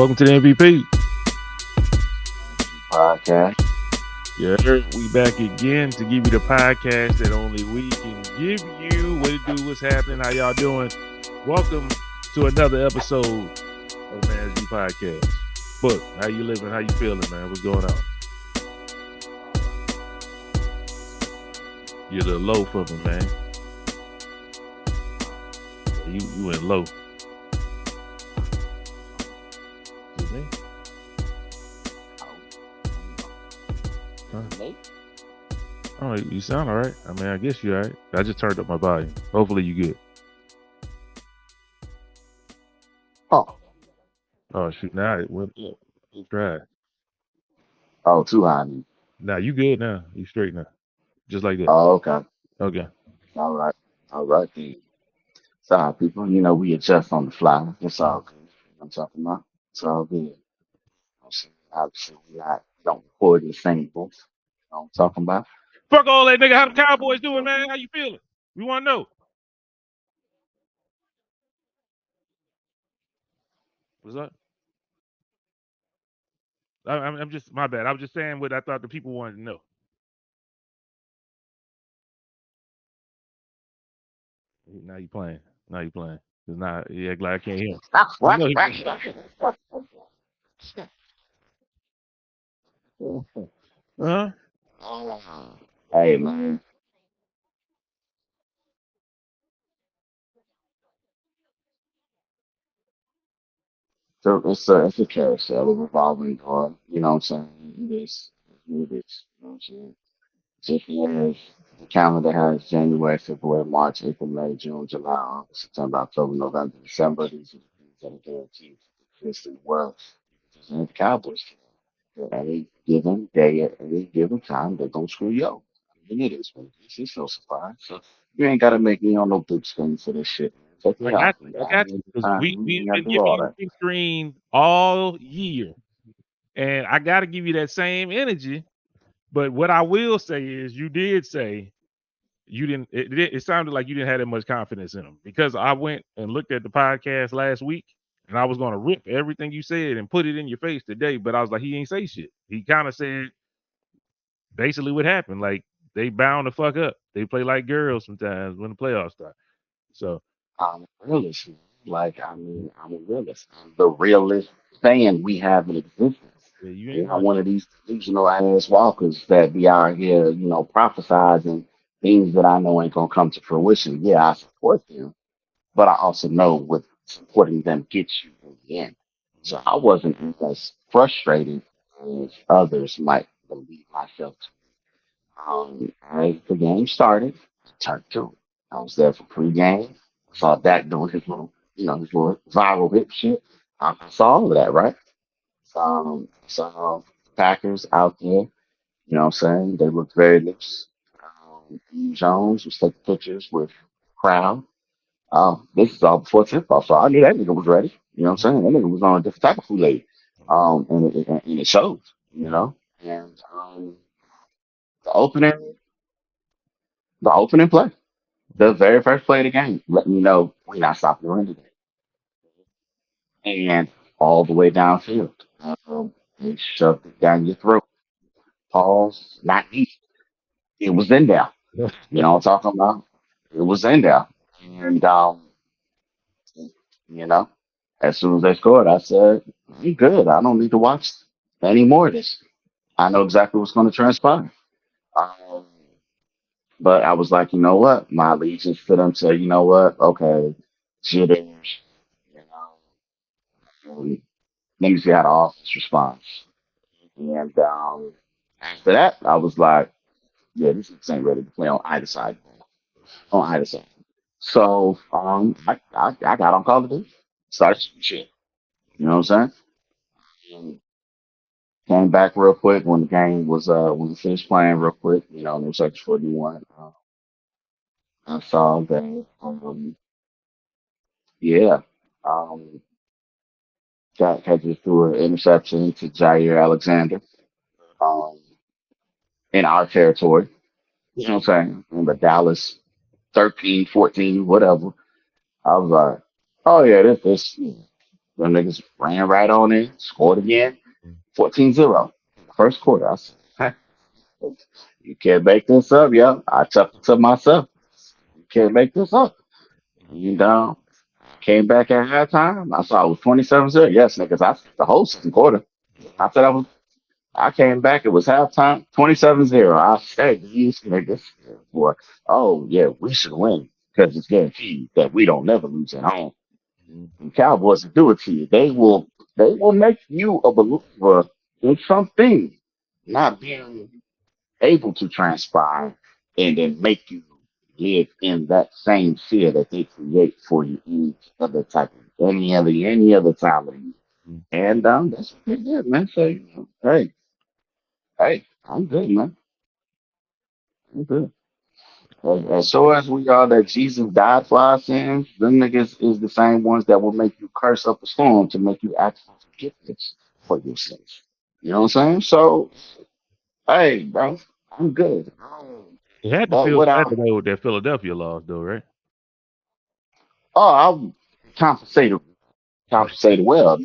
Welcome to the MVP podcast. Yeah, we back again to give you the podcast that only we can give you. What it do, what's happening, how y'all doing? Welcome to another episode of the Man's View Podcast. Book, how you living? How you feeling, man? What's going on? You're a little low for me, man. You went low. Excuse me? Huh? Oh, you sound all right. I mean, I guess you're all right. I just turned up my volume. Hopefully you good. Oh, shoot. Now it went up. Try. Oh, too high. Now you good now. You straight now. Just like that. Oh, okay. Okay. All right. All right. So, people, we adjust on the fly. It's all good. I'm talking about. It's all good. Obviously, we don't record the same voice. You know what I'm talking about? Fuck all that, nigga. How the Cowboys doing, man? How you feeling? We want to know. What's up? I'm just, my bad. I was just saying what I thought the people wanted to know. Now you playing. It's not, yeah, glad I can't hear him. Huh? Hey, man. So it's a carousel, a revolving door. You know what I'm saying? It is. You know what I'm saying? Just as the calendar has January, February, March, April, May, June, July, August, September, October, November, December. These are the things that are guaranteed to exist in the world. And the Cowboys, at any given day, at any given time, they're going to screw you up. I mean, it is what it is. It's no surprise. So you ain't got to make me on no big screen for this shit. Take I me got off. you. I got you. Because we've You got to been do giving all you that. the big screen all year. And I got to give you that same energy. But what I will say is you did say you didn't, it sounded like you didn't have that much confidence in him. Because I went and looked at the podcast last week and I was going to rip everything you said and put it in your face today. But I was like, he ain't say shit. He kind of said basically what happened. Like, they bound to fuck up. They play like girls sometimes when the playoffs start. So I'm a realist. Man. I'm a realist. I'm the realest fan we have in existence. yeah, you I'm ain't not lying. one of these delusional ass walkers that be out here, prophesizing things that I know ain't gonna come to fruition. Yeah, I support them, but I also know what supporting them gets you in the end. So I wasn't as frustrated as others might believe myself to. As the game started, I turned to it. I was there for pregame. I saw Dak doing his little viral hip shit. I saw all of that, right? Saw Packers out there. You know what I'm saying? They looked very loose. Jones was taking pictures with crowd. This is all before tip off, so I knew that nigga was ready. You know what I'm saying? That nigga was on a different type of Kool-Aid. And it shows, And the opening, the opening play. The very first play of the game let me know we're not stopping the run today. And all the way downfield, they shoved it down your throat. Pause, not me. It was in there. You know what I'm talking about? It was in there. And, you know, as soon as they scored, I said, I'm good. I don't need to watch any more of this. I know exactly what's going to transpire. Um, but I was like, you know what? My allegiance to them said, you know what? Okay, jitters, you know. Let me see how the offense responds. And after that, I was like, yeah, this is ain't ready to play on either side. On either side. So I got on Call of Duty. Started shooting shit. You know what I'm saying? And came back real quick when the game was when we finished playing real quick. It was like 41. I saw that yeah. Um got catches through an interception to Jair Alexander um in our territory. You know what I'm saying? In the Dallas 13, 14, whatever. I was like, oh yeah, this. Them niggas ran right on in, scored again, Mm. 14-0. First quarter. I said, "Hey, you can't make this up, yo." I chuckled to myself. You can't make this up. You know, came back at halftime. I saw it was 27-0. Yes, niggas, I the whole second quarter. I said I came back, it was halftime, 27-0. I said, these niggas, boy, oh yeah, we should win because it's guaranteed that we don't never lose at home. Mm. And Cowboys will do it to you. They will make you a believer in something not being able to transpire and then make you live in that same fear that they create for you any other time of the year. Mm. And that's what they did, man. So hey, hey, I'm good, man. I'm good. As sure as we are that Jesus died for our sins, them niggas is the same ones that will make you curse up a storm to make you ask for forgiveness for your sins. You know what I'm saying? So, hey, bro, I'm good. It had to But feel without, better though with that Philadelphia loss, though, right? oh, I'll compensate compensated well.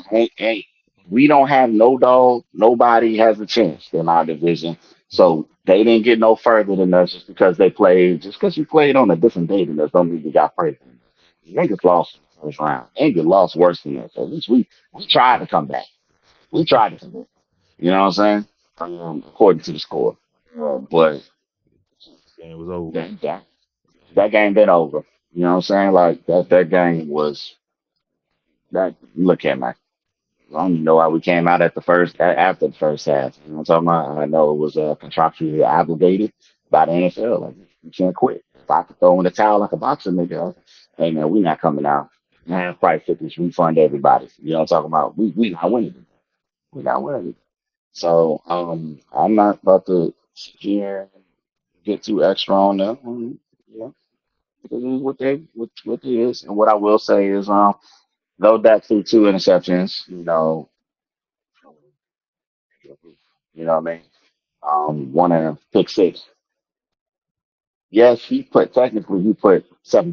We don't have no dog. Nobody has a chance in our division. So they didn't get no further than us just because they played. Just because you played on a different day than us, don't mean you got further. Niggas lost in the first round. Niggas lost worse than us. At least we tried to come back. We tried to come back. You know what I'm saying? According to the score. But Game was over. that game been over. You know what I'm saying? Like that game was that. Look at me. I don't even know why we came out at after the first half. You know what I'm talking about? I know it was contractually obligated by the NFL. Like you can't quit. If I could throw in the towel like a boxer nigga, hey man, we not coming out. Man, price tickets, refund everybody. You know what I'm talking about? We not winning it. We not winning it. So I'm not about to sit here and get too extra on them. Yeah, it is what it is. And what I will say is though that threw two interceptions, what I mean? One in a pick six. Yes, he put 7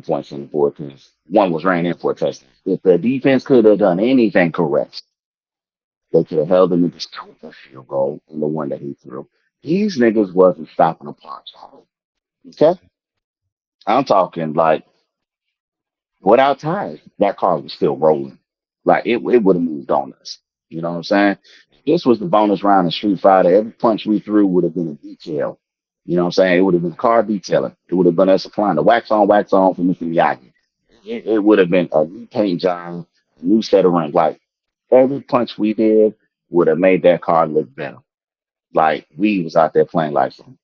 points on the board because one was ran in for a touchdown. If the defense could have done anything correct, they could have held him to a field goal in the one that he threw. These niggas wasn't stopping the punch. Okay, I'm talking like without tires, that car was still rolling. Like it would have moved on us. You know what I'm saying? This was the bonus round in Street Fighter. Every punch we threw would have been a detail. You know what I'm saying? It would have been car detailing. It would have been us applying the wax on for Mr. Miyagi. It would have been a new paint job, a new set of rings. Like every punch we did would have made that car look better. Like we was out there playing like something.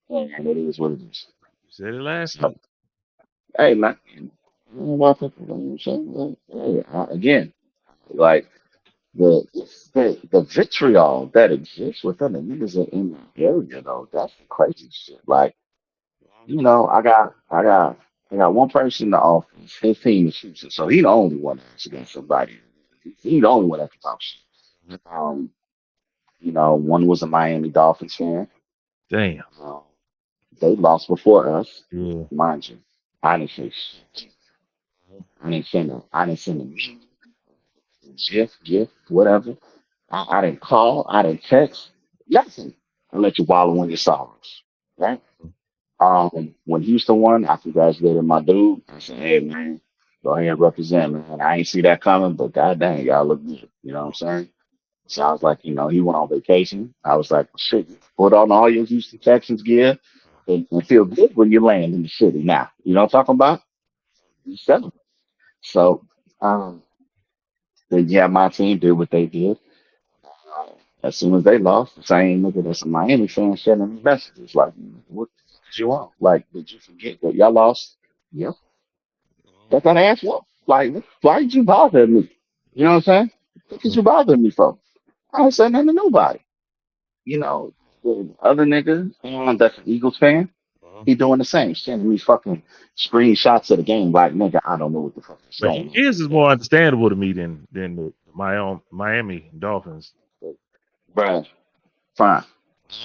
And it is what it is. You said it last So, night. hey man, again, like the vitriol that exists within the niggas in the area though, that's the crazy shit. Like, I got one person in the office, his team is shooting, so he the only one that's against somebody. He the only one that can talk shit. One was a Miami Dolphins fan. Damn. Um, they lost before us, Yeah. mind you. I didn't say shit. I didn't send a GIF, whatever. I didn't call. I didn't text. Nothing. I let you wallow in your sorrows. Right? When Houston won, I congratulated my dude. I said, hey man, go ahead and represent, man. I ain't see that coming, but god dang, y'all look good. You know what I'm saying? So I was like, he went on vacation. I was like, shit, put on all your Houston Texans gear and feel good when you land in the city now. You know what I'm talking about? You celebrate. So um then yeah, my team did what they did. As soon as they lost, the same nigga that's a Miami fan sending me messages like, what did you want? Like, did you forget that y'all lost? Yep. That's what I asked for. Like, why did you bother me? You know what I'm saying? What did you bother me for? I don't say nothing to nobody. You know, the other nigga, that's an Eagles fan, Uh-huh. he doing the same, sending me fucking screenshots of the game like, nigga, I don't know what the fuck is But going on. his is more understandable to me than my own Miami Dolphins. Bruh, fine.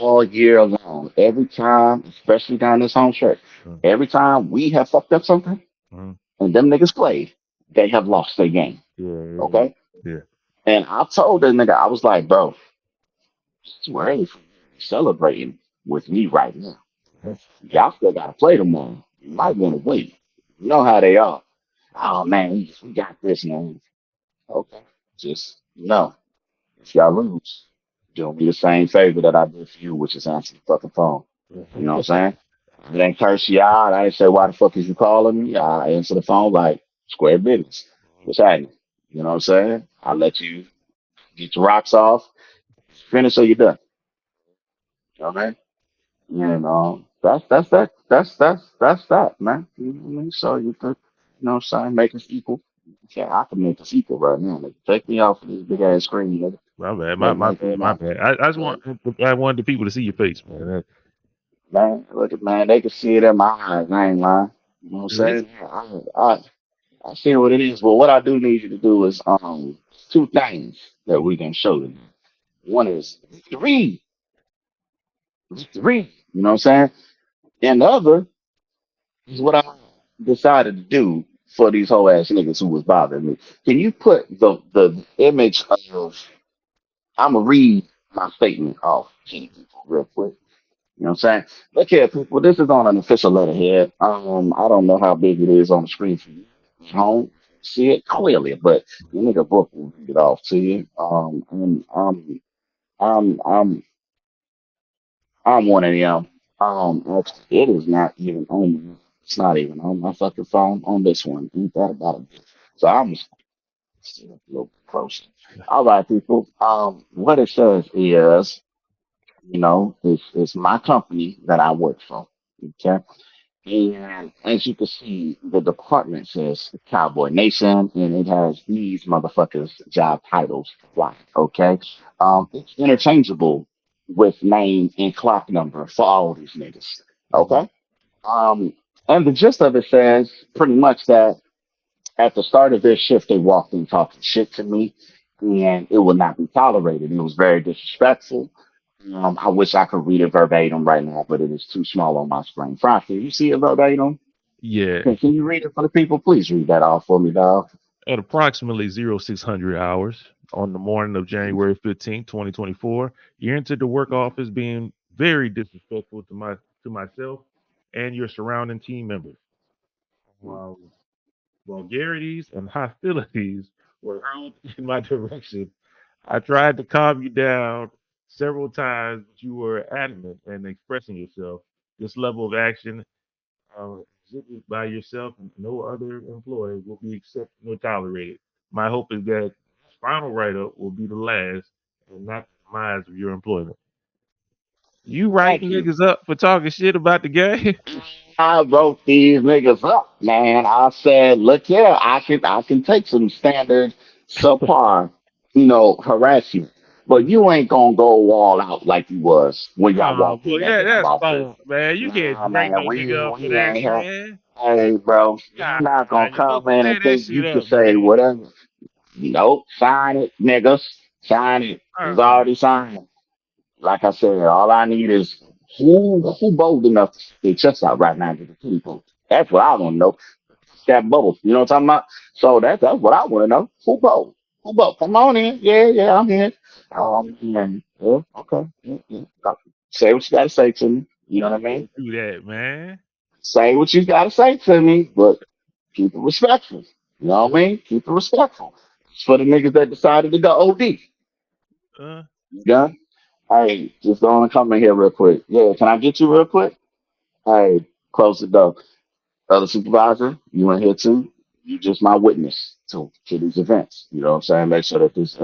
All year long, every time, especially down this home stretch, Mm. every time we have fucked up something Mm. and them niggas played. they have lost their game. Yeah. Okay. Yeah. And I told that nigga, I was like, bro, it's too early for you to be celebrating with me right now. Y'all still gotta play tomorrow. You might want to wait. You know how they are. Oh man, we got this, man. Okay. Just no. If y'all lose, do me the same favor that I did for you, which is answer the fucking phone. You know what I'm saying? I didn't curse you out. I didn't say why the fuck is you calling me. I answer the phone like square business. What's happening? You know what I'm saying? I let you get your rocks off, finish or you're done. Okay? And that's that, man. You know what I mean? So you could, you know what I'm saying, make us equal. Yeah, I can make us equal right now. Nigga. Take me off of this big ass screen, nigga. My bad. My Make me bad. My mad. bad. I just Right? wanted the people to see your face, man. Man, look at man, they can see it in my eyes. I ain't lying. You know what I'm saying? Listen, I see what it is. But what I do need you to do is two things that we can show them. One is victory, victory. You know what I'm saying? And the other is what I decided to do for these whole ass niggas who was bothering me. Can you put the image of I'ma read my statement off to you people real quick. You know what I'm saying? Look here, people. This is on an official letterhead. I don't know how big it is on the screen for you. I don't see it clearly, but the nigga book will read it off to you. I'm, I'm, I'm one of them. Actually, it is not even on. It's not even on my fucking phone on this one. Ain't that about it? So I'm just a little closer. All right, people. What it says is, it's my company that I work for. Okay. And as you can see, the department says Cowboy Nation, and it has these motherfuckers' job titles flying. Okay, it's interchangeable with name and clock number for all these niggas. mhm. Okay, um, and the gist of it says pretty much that at the start of their shift, they walked in talking shit to me, and it will not be tolerated. It was very disrespectful. I wish I could read it verbatim right now, but it is too small on my screen. Frankie, you see it verbatim? Yeah. Can you read it for the people? Please read that off for me, dog. At approximately 0600 hours on the morning of January 15th, 2024, you entered the work office being very disrespectful to myself and your surrounding team members. While vulgarities and hostilities were hurled in my direction, I tried to calm you down several times, but you were adamant in expressing yourself. This level of action exhibited by yourself and no other employee will be accepted nor tolerated. My hope is that this final write up will be the last and not the demise of your employment. You writing Thank you. niggas up for talking shit about the game? I wrote these niggas up, man. I said, look here, I can take some standard subpar, harassment. But you ain't gonna go all out like you was when y'all Oh, walked in boy, that yeah, damn that's office. false, man. You can't Nah, bring man, no nigga up for we that, ain't have. man. Hey, bro, Nah, you're not gonna you don't come in tear and that think shit you can up, say man. whatever. Nope, sign it, niggas. Sign it. It's Uh-uh. already signed. Like I said, all I need is who bold enough to get chest out right now to the people. That's what I want to know. That bubble, you know what I'm talking about? So that's what I want to know. Who bold? Who bold? Come on in. Yeah, yeah, I'm here. Yeah, okay. Yeah, yeah. Say what you gotta say to me. You know what I mean? Don't do that, man. Say what you gotta say to me, but keep it respectful. You know what I mean? Keep it respectful. It's for the niggas that decided to go OD. Uh, You done? Hey, just go on and come in here real quick. Yeah, can I get you real quick? Hey, close the door. Other supervisor, you in here too? You just my witness to these events. You know what I'm saying? Make sure that this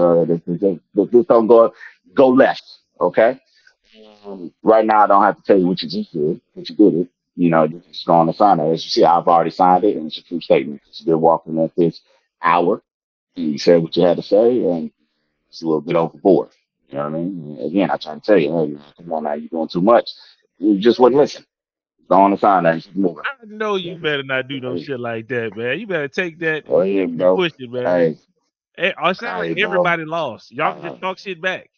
don't go left. Okay. Right now, I don't have to tell you what you just did, but you did it. You just go on and sign it. As you see, I've already signed it, and it's a true statement. You been walking at this hour, and you said what you had to say, and it's a little bit overboard. You know what I mean? Again, I try to tell you, hey, man, come on now, you're doing too much. You just wouldn't listen. Go on and sign that and keep moving. I know you better not do no Hey, shit like that, man. You better take that go ahead, and bro. push it, man. Hey, It sounds like hey, bro. everybody lost. Y'all can Uh, just talk shit back.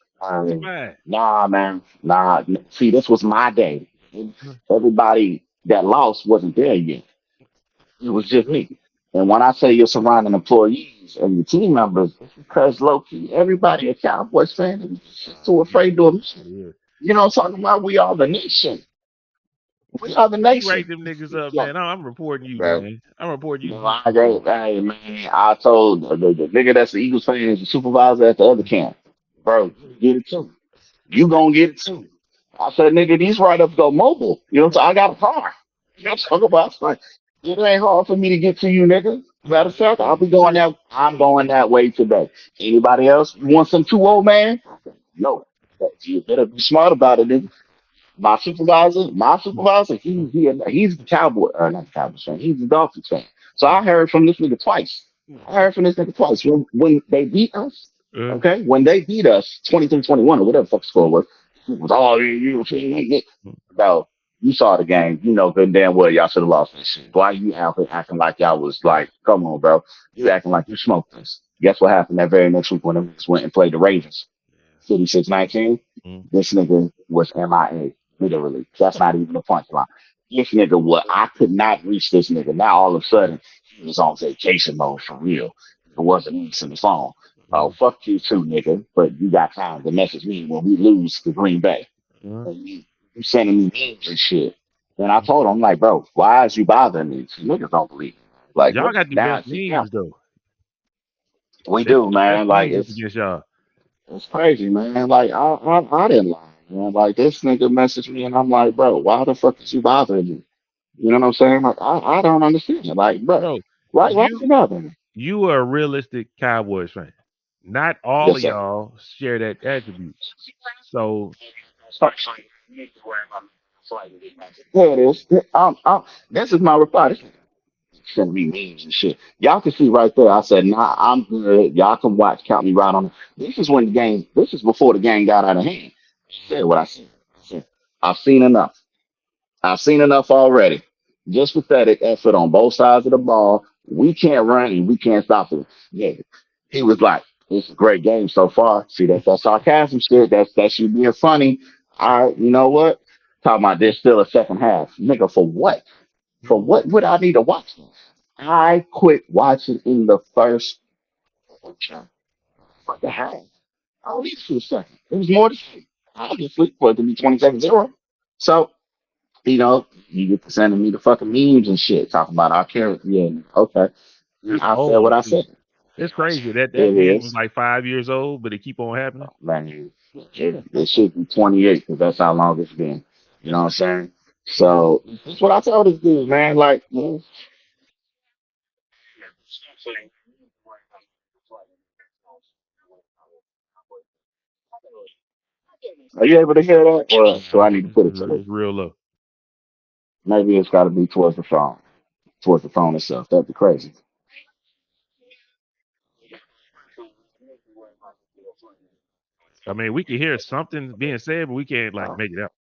It's hey, fine. nah, man. Nah. See, this was my day. Everybody that lost wasn't there yet. It was just me. And when I say your surrounding employees and your team members, it's because low key, everybody a Cowboys fan is just too afraid to admit it. Yeah. You know what I'm talking about? We are the nation. We are the You write nation. them niggas up, Yeah, man. I'm reporting you, bro. man. I'm reporting you No, to the I Super go, Bowl. hey man, I told the nigga that's the Eagles fan is the supervisor at the other camp. Bro, you get it too. You gonna get it too. I said, nigga, these write-ups go mobile. You know what I'm saying? I got a car. You know what I'm talking about? It's like, it ain't hard for me to get to you, nigga. Matter of fact, I'll be going that. I'm going that way today. Anybody else? You want some too old man? No. You better be smart about it, nigga. My supervisor, he's the Cowboy, or not the Cowboys fan. He's the Dolphins fan. So I heard from this nigga twice. I heard from this nigga twice when they beat us. Uh, Okay, when they beat us 23-21 or whatever the fuck the score was, it was all you. Bro, you saw the game. You know good and damn well y'all should have lost this shit. Why you acting like y'all was like, come on, bro? You acting like you smoked this. Guess what happened that very next week when the Knicks went and played the Ravens? 56-19. mm, This nigga was MIA, literally. That's not even the punchline. This nigga, what I could not reach this nigga. Now all of a sudden, he was on vacation mode for real. It wasn't answering the phone. Oh, mm, fuck you too, nigga. But you got time to message me when we lose to Green Bay. mm. And you sending me memes and shit. And I told him, I'm like, bro, why is you bothering me? See, niggas don't believe me. Like, Y'all got the now, best see, now, memes though. we They do, put the best man. Like, memes up against y'all. it's crazy, man. Like I didn't lie, man. Like this nigga messaged me and I'm like, bro, why the fuck is you bothering me? You know what I'm saying? Like I don't understand. Like, bro, Bro, why is you you bothering me? you are a realistic Cowboys fan. Not all Yes, of sir. y'all share that attribute. So There it is. This is my reply. This send me memes and shit. Y'all can see right there. I said, nah, I'm good. Y'all can watch, count me right on it. This is when the game. This is before the game got out of hand. I said what I said. I said, I've seen enough. I've seen enough already. Just pathetic effort on both sides of the ball. We can't run and we can't stop it. Yeah. He was like, it's a great game so far. See, that sarcasm shit. That's you being funny. All right, you know what? Talking about there's still a second half. Nigga, for what? For mm, what would I need to watch this? I quit watching in the first what the hell? I don't need to see a second. It was more to see. Obviously, for it to be 27-0. So you get to sending me the fucking memes and shit, talking about our character. Yeah, okay. that's I said what old I too. said. It's crazy that It meme was is. like 5 years old, but it keep on happening. Man, it should be 28 because that's how long it's been. You know what I'm saying? Mm. So that's what I told this dude, man. Like, are you able to hear that? Or do I need to put it to it? It's real low. Maybe it's got to be towards the phone itself. That'd be crazy. I mean, we can hear something being said, but we can't like make it out.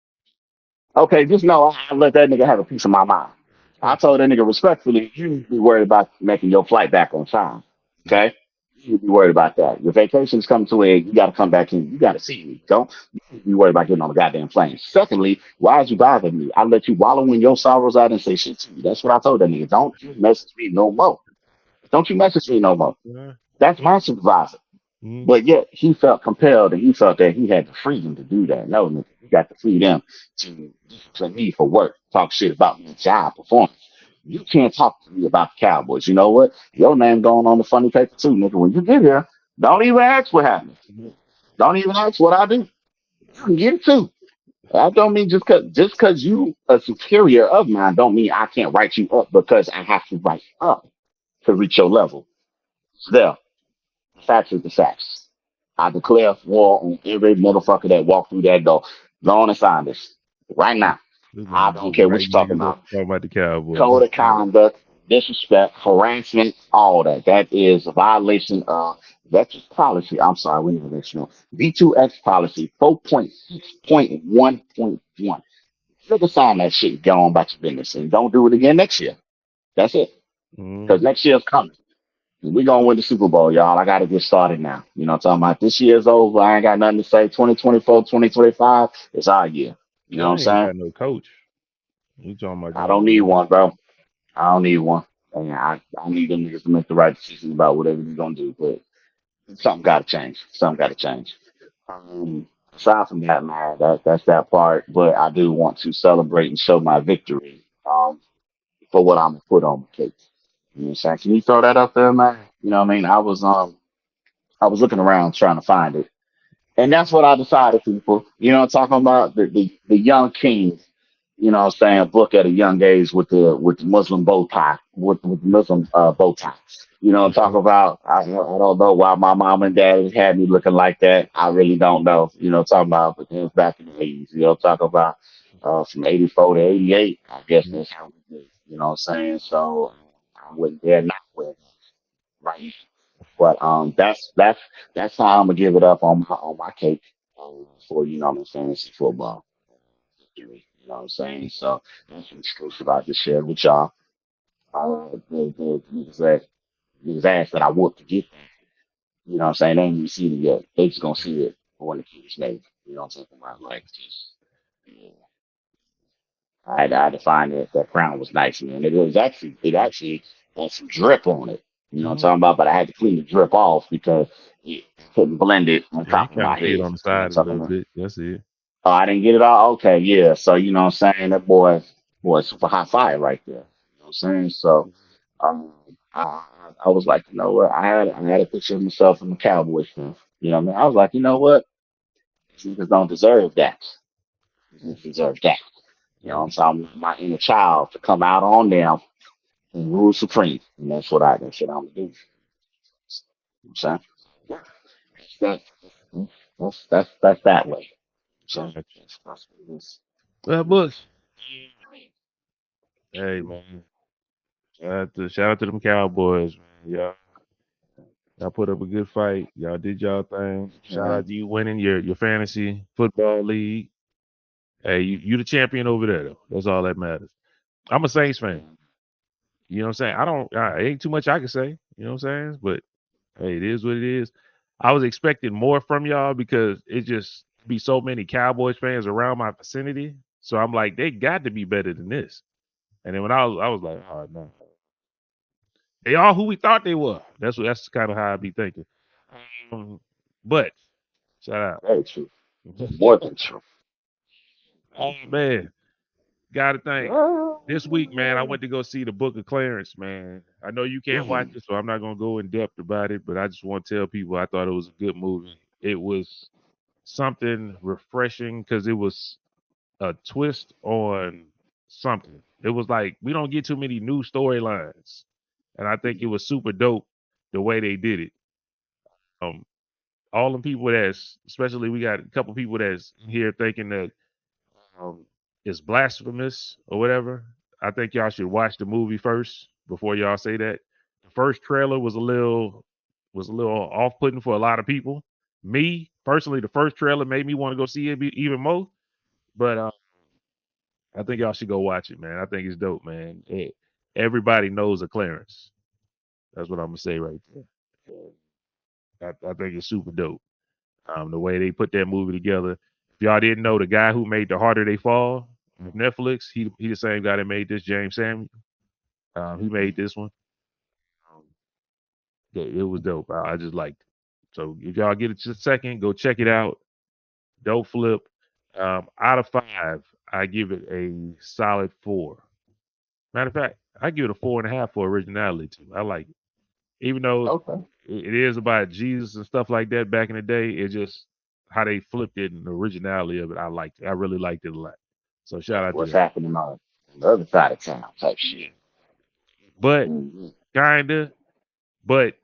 Okay, just know I let that nigga have a piece of my mind. I told that nigga respectfully, you need to be worried about making your flight back on time. Okay? You need to be worried about that. Your vacation's coming to an end. You got to come back in. You got to see me. Don't you need to be worried about getting on the goddamn plane. Secondly, why is you bothering me? I let you wallow in your sorrows out and say shit to me. That's what I told that nigga. Don't you message me no more. Don't you message me no more. Yeah. That's my supervisor. Mm. But yet he felt compelled and he felt that he had the freedom to do that. No, nigga, you got the freedom to discipline me for work, talk shit about my job performance. You can't talk to me about the Cowboys. You know what? Your name going on the funny paper too, nigga. When you get here, don't even ask what happened. Don't even ask what I do. You can get it too. I don't mean just cause you a superior of mine don't mean I can't write you up because I have to write up to reach your level. It's there. Facts is the facts. I declare war on every motherfucker that walked through that door. Go on and sign this right now. This I nigga don't just care what writing you're talking niggas up about. talking about the Cowboys. Code of conduct, disrespect, harassment, all that. That is a violation of veterans policy. I'm sorry, we need to let you know. V2X policy 4.6.1.1. Nigga sign that shit. Get on about your business and don't do it again next year. That's it. Because Mm. next year's coming. We gonna win the Super Bowl, y'all. I gotta get started now. You know what I'm talking about? This year's over. I ain't got nothing to say. 2024, 2025, it's our year. You know what Y'all I'm ain't even saying? got no coach. You talking about I going don't to need win? one, bro. I don't need one. And I need them niggas to make the right decisions about whatever they're gonna do. But something gotta change. Something gotta change. Aside from that, man, that's that part. But I do want to celebrate and show my victory for what I'm gonna put on my cake. You know what I'm saying? Can you throw that up there, man? You know what I mean? I was looking around trying to find it. And that's what I decided, people. You know, talking about the young kings. You know, what I'm saying, a book at a young age with the Muslim bow tie, with the Muslim bow tie. You know, talk about. I don't know why my mom and dad had me looking like that. I really don't know. You know, talking about, but it was back in the 80s. You know, talk about from 84 to 88. I guess that's how we did. You know what I'm saying? So I wouldn't dare not wear that, right? But that's how I'm gonna give it up on my cake for my fantasy football victory. You know what I'm saying? So that's an exclusive I just shared with y'all. The niggas asked that I want to get that. You know what I'm saying? They ain't even seen it yet. They just gonna see it when the kid is made. You know what I'm talking about? Like just yeah. I had to find that crown was nice, man. It actually had some drip on it. You know what I'm Mhm. talking about? But I had to clean the drip off because it couldn't blend it on Yeah, you top of kind my of see it head. on the You know side what a I'm little talking about? bit. That's it. Oh, I didn't get it all? Okay, yeah. So you know what I'm saying? That boy super hot fire right there. You know what I'm saying? So um I was like, you know what? I had a picture of myself in the Cowboys stuff. You know what I mean? I was like, you know what? These niggas don't deserve that. These niggas deserve that. You know, so I'm my inner child to come out on them and rule supreme. And that's what I'm gonna do. You know what I'm saying? Yeah. That's that's that way. So Gotcha. that's what it is. Well, Bush. Hey man, shout out to them Cowboys, man. Y'all put up a good fight. Y'all did y'all thing. Shout Yeah. out to you winning your fantasy football league. Hey, you the champion over there though. That's all that matters. I'm a Saints fan. You know what I'm saying? Ain't too much I can say. You know what I'm saying? But hey, it is what it is. I was expecting more from y'all because it just be so many Cowboys fans around my vicinity. So I'm like, they got to be better than this. And then when I was like, oh no, they are who we thought they were. That's kind of how I be thinking. Um, but shout Very true. out. More than true. Oh man, gotta think. This week, man, I Mm. went to go see the Book of Clarence, man. I know you can't watch it, so I'm not gonna go in depth about it, but I just want to tell people I thought it was a good movie. It was something refreshing because it was a twist on something. It was like we don't get too many new storylines, and I think it was super dope the way they did it. Um, all the people especially we got a couple people that's here thinking that um, it's blasphemous or whatever. I think y'all should watch the movie first before y'all say that. The first trailer was a little off putting for a lot of people. Me personally, the first trailer made me want to go see it even more. But I think y'all should go watch it, man. I think it's dope, man. Everybody knows a Clarence. That's what I'm gonna say right there. I think it's super dope. The way they put that movie together. If y'all didn't know, the guy who made The Harder They Fall on Netflix, he the same guy that made this, James Samuel. He made this one. Um, it was dope. I just liked it. So if y'all get it just a second, go check it out. Dope flip. Out of 5, I give it a solid 4. Matter of fact, I give it a 4.5 for originality too. I like it. Even though Okay. it is about Jesus and stuff like that back in the day, it just how they flipped it and the originality of it. I liked it. I really liked it a lot. So shout Like out to what's that. happening on the other side of town type shit. Yeah. But Mm-hmm. kinda, but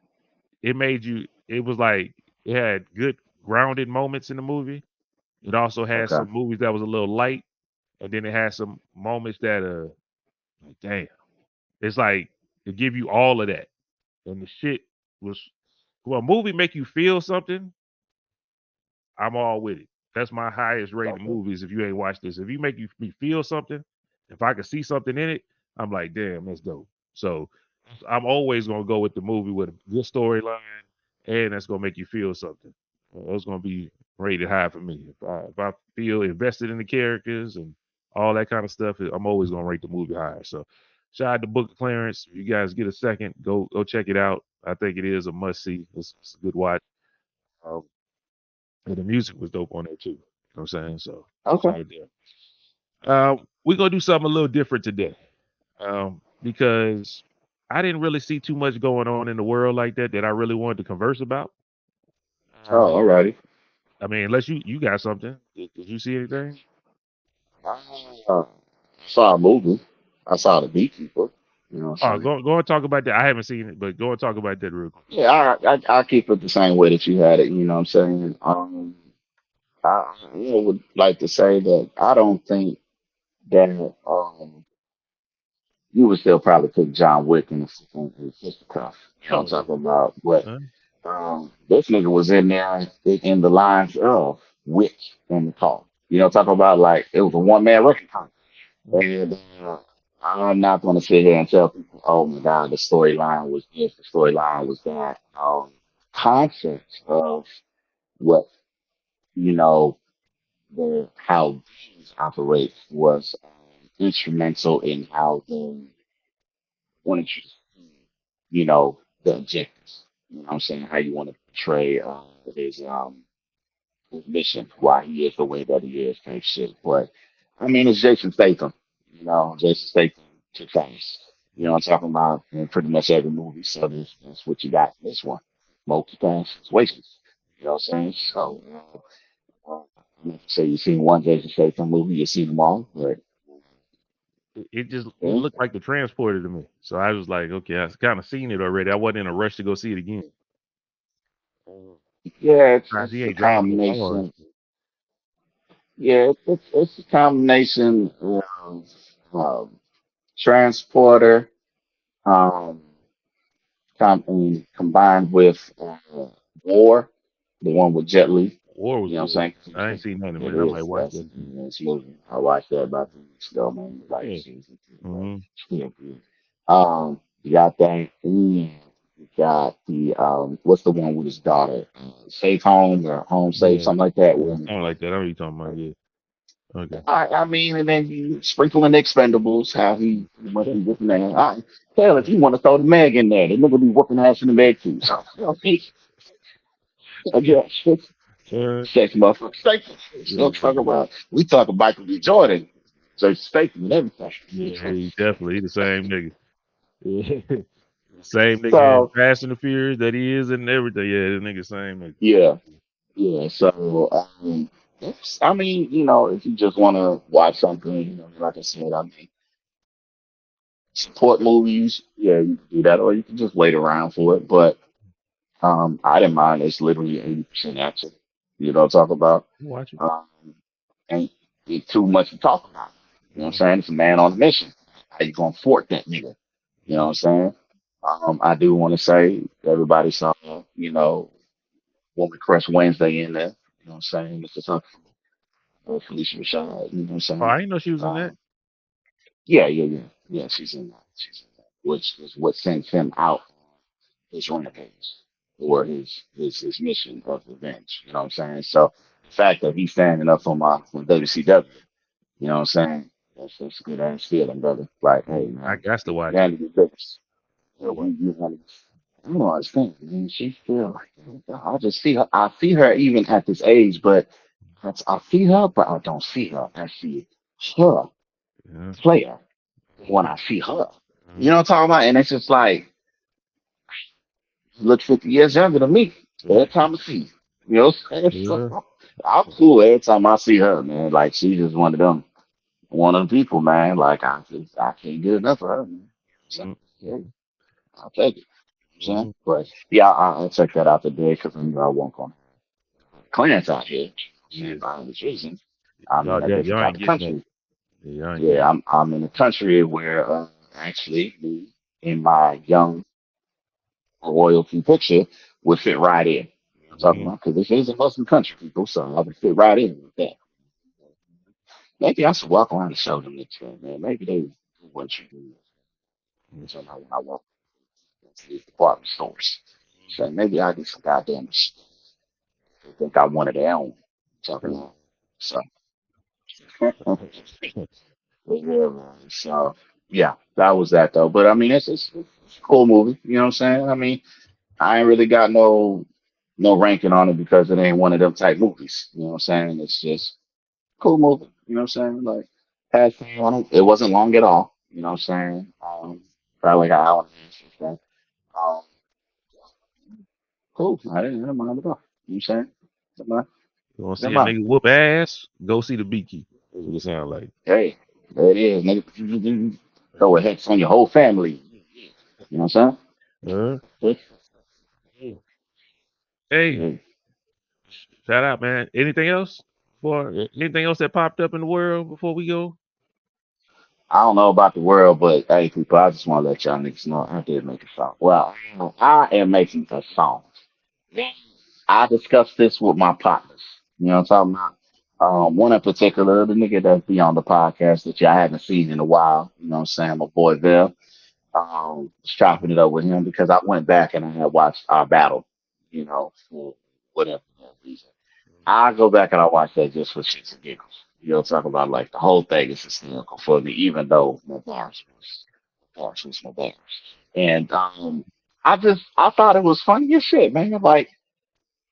it made you. It was like it had good grounded moments in the movie. It also had Okay. some movies that was a little light, and then it had some moments that like, damn. It's like it give you all of that, and the shit was. Well, a movie make you feel something. I'm all with it. That's my highest rated Okay. movies. If you ain't watched this, if you make me feel something, if I can see something in it, I'm like, damn, that's dope. So I'm always gonna go with the movie with a good storyline, and that's gonna make you feel something. That's gonna be rated high for me. If I feel invested in the characters and all that kind of stuff, I'm always gonna rate the movie higher. So Shout out to Book of Clarence. If you guys get a second, go check it out. I think it is a must see. It's a good watch. Um, and the music was dope on there too. You know what I'm saying? So Okay. shout out there. We're gonna do something a little different today. Because I didn't really see too much going on in the world like that I really wanted to converse about. Oh, Um, alrighty. I mean, unless you got something. Did you see anything? I saw a movie. I saw the Beekeeper. You know what Oh, I'm saying? go and talk about that. I haven't seen it, but go and talk about that real quick. Yeah, I keep it the same way that you had it. You know what I'm saying? I would like to say that I don't think that you would still probably pick John Wick in fisticuff. You know Oh what I'm yeah. talking about? But Huh? this nigga was in there in the lines of Wick in the car. You know what I'm talking about? Like it was a one man record. Mhm. And I'm not going to sit here and tell people, oh my God, the storyline was this, the storyline was that. Concept of what, you know, how these operate was instrumental in how they wanted you to see, the objectives. You know what I'm saying? How you want to portray his mission, why he is the way that he is, type shit. But I mean, it's Jason Statham. Jason Statham kicks ass. You know what I'm talking about in pretty much every movie. So that's what you got in this one. Multiple situations. You know what I'm saying? So, I'm not to say you've seen one Jason Statham movie, you've seen them all, but It yeah, looked like the transporter to me. So I was like, okay, I've kind of seen it already. I wasn't in a rush to go see it again. yeah, He it's a ain't driving no cars. combination. Yeah, it's a combination of transporter. Um, combined with War, the one with Jet Li. War was You know what good. I'm I ain't saying? seen none of It it. I might is. watch that too. That's movie. I watched that about 2 weeks ago, man. Like Yeah. season two, but Hmm. still good. You got that, and you got the what's the one with his daughter? Safe Home or Home Safe, Yeah. something like that. Yeah. Something like that. I know what you talking about. Yeah. Okay. I mean, and then you sprinkle in the Expendables, how he must be whooping that. Hell, if you want to throw the Meg in there, the nigga be whooping ass in the Meg too. So, again, Uh, sex motherfucker, steak. So talk yeah. about we talk about Michael B. Jordan, so steak and everything. Yeah, he definitely he the same nigga. Yeah. Same nigga in So Fast and the Furious that he is in everything. Yeah, the nigga same nigga. yeah, yeah. So I mean, if you just want to watch something, like I said, I mean, support movies. Yeah, you can do that, or you can just wait around for it. But I didn't mind. It's literally 80% action. You know what I'm talking about? Watch it. Um, ain't it too much to talk about. You know what I'm Mhm. saying? It's a man on a mission. How you gonna fort that nigga? You know what I'm saying? I do want to say everybody saw, Woman Crush Wednesday in there. You know what I'm saying? Mr. Tuck, Felicia Rashad. You know what I'm Oh, saying? I didn't know she was in that. Um, yeah, yeah, yeah, yeah. She's in that. She's in that. Which is what sends him out his rampage or his mission of revenge. You know what I'm saying? So the fact that he's standing up for WCW, you know what I'm saying? That's a good ass feeling, brother. Like, hey I man, got to you watch it. handle your business. I watch You handle I don't understand. I mean, she's still I just see her I see her even at this age, but I see her, but I don't see her. I see her it. Yeah. player when I see her. You know Mhm. what I'm talking about? And it's just like look 50 years younger than me every time I see her. You know what I'm saying? Yeah. So I'm cool every time I see her, man. Like she's just one of the people, man. Like I can't get enough of her, man. So Mhm. yeah, I'll take it. You know what I'm saying? Mhm. But yeah, I'll check that out today because I won't go Clarence out here. You know what I'm Yeah. saying? For obvious reasons. I'm in Y'all, a yeah, different y'all type ain't of getting that. country. Yeah, y'all ain't getting Yeah, I'm in a country where actually me in my young royalty picture would fit right in. You know what I'm that. talking Mhm. about? Because this is a Muslim country, people, so I would fit right in with that. Maybe I should walk around and show them the trend, man. Maybe they want you to do this. So when I walk into these department stores. So maybe I get some goddamn shit. They think I wanted their own. Talking about. So, but Mhm. yeah, man. So. Yeah, that was that though. But I mean, it's a cool movie. You know what I'm saying? I mean, I ain't really got no ranking on it because it ain't one of them type movies. You know what I'm saying? It's just cool movie. You know what I'm saying? Like had fun on it. It wasn't long at all. You know what I'm saying? Probably like an hour and a half or so. Cool. I didn't mind at all. You know what I'm saying? Didn't mind. You want to see Didn't a mind. nigga whoop ass? Go see the Beekeeper. That's what it sound like. Hey, there it is, nigga. Throw a hex on your whole family. You know what I'm Uh, saying? hey, Yeah. shout out, man. Anything else? For anything else that popped up in the world before we go? I don't know about the world, but hey, people, I just want to let y'all niggas know I did make a song. Well, I am making a song. I discussed this with my partners. You know what I'm talking about? One in particular, the nigga that be on the podcast that y'all haven't seen in a while. You know what I'm saying? My boy Bill. Was chopping it up with him because I went back and I had watched our battle, you know, for whatever reason. I go back and I watch that just for shits and giggles. You know, talk about like the whole thing is hysterical for me, even though my bars was my bars. And I thought it was funny as shit, man. Like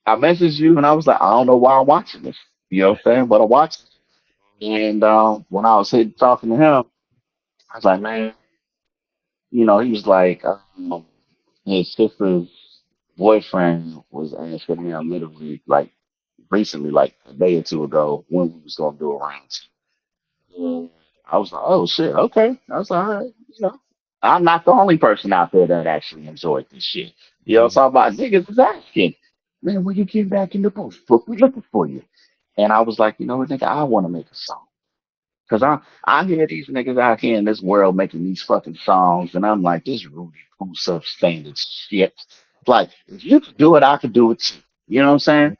I messaged you and I was like, I don't know why I'm watching this. You know what I'm saying? But I watched it. And when I was sitting talking to him, I was like, man, he was like, his sister's boyfriend was asking him literally like recently, like a day or two ago, when we was gonna do a round. And I was like, oh shit, okay. I was like, all right, I'm not the only person out there that actually enjoyed this shit. You know, Mhm. so about niggas is asking, man, when you get back in the booth, book, we looking for you. And I was like, you know what, nigga, I want to make a song. Cause I hear these niggas out here in this world making these fucking songs, and I'm like, this Rudy Poo substandard shit. Like, if you could do it, I could do it too. You know what I'm saying?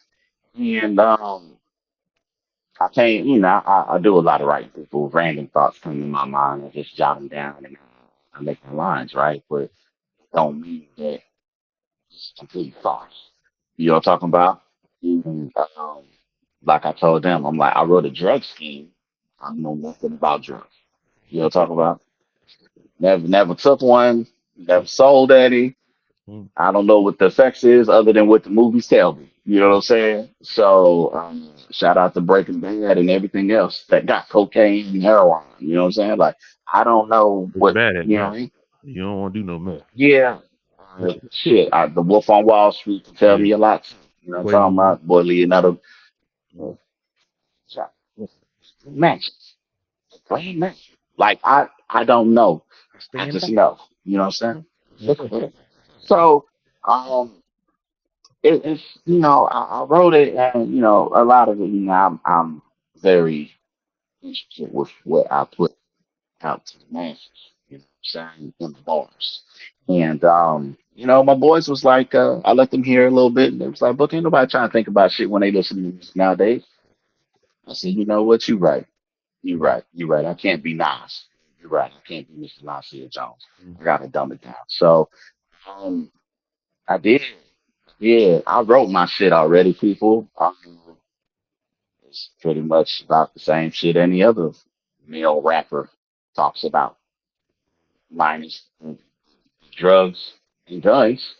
And I can't, I do a lot of writing. People, random thoughts come in my mind. I just jot them down and I make my lines, right? But it don't mean that it's complete thoughts. You know what I'm talking about? And, like I told them, I'm like, I wrote a drug scheme. I know nothing about drugs. You know what I'm talking about? Never took one, never sold any. Mhm. I don't know what the effects is other than what the movies tell me. You know what I'm saying? So shout out to Breaking Bad and everything else that got cocaine and heroin. You know what I'm saying? Like I don't know It's what bad at you know what meth. I mean? You don't want to do no meth. Yeah. Shit, the Wolf on Wall Street can tell Yeah. me a lot too. You know what I'm talking Quaalude. about? Boy Lee another uh, shot. Matches. Playing matches. Like I don't know. I Stand just back. know. You know what I'm Mhm. saying? So it's I wrote it and a lot of it I'm very interested with what I put out to the masses, saying in the bars. And my boys was like, I let them hear a little bit and they was like, Book, ain't nobody trying to think about shit when they listen to music nowadays. I said, you know what, you right. You Mhm. right. You right. I can't be Nas. You're right. I can't be Mr. Nasir Jones. Mhm. I gotta dumb it down. So um I did. Yeah, I wrote my shit already, people. It's pretty much about the same shit any other male rapper talks about, minus drugs and guns.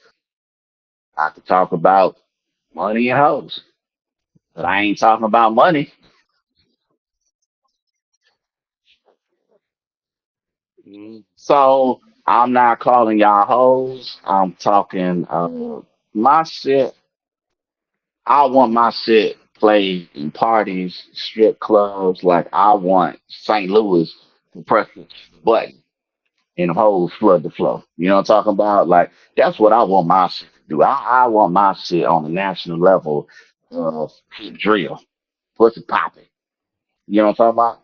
I could talk about money and hoes, but I Mhm. ain't talking about money. So I'm not calling y'all hoes. I'm talking my shit. I want my shit played in parties, strip clubs. Like I want St. Louis to press the button and the hoes flood the flow. You know what I'm talking about? Like that's what I want my shit to do. I want my shit on the national level drill, pussy popping. You know what I'm talking about?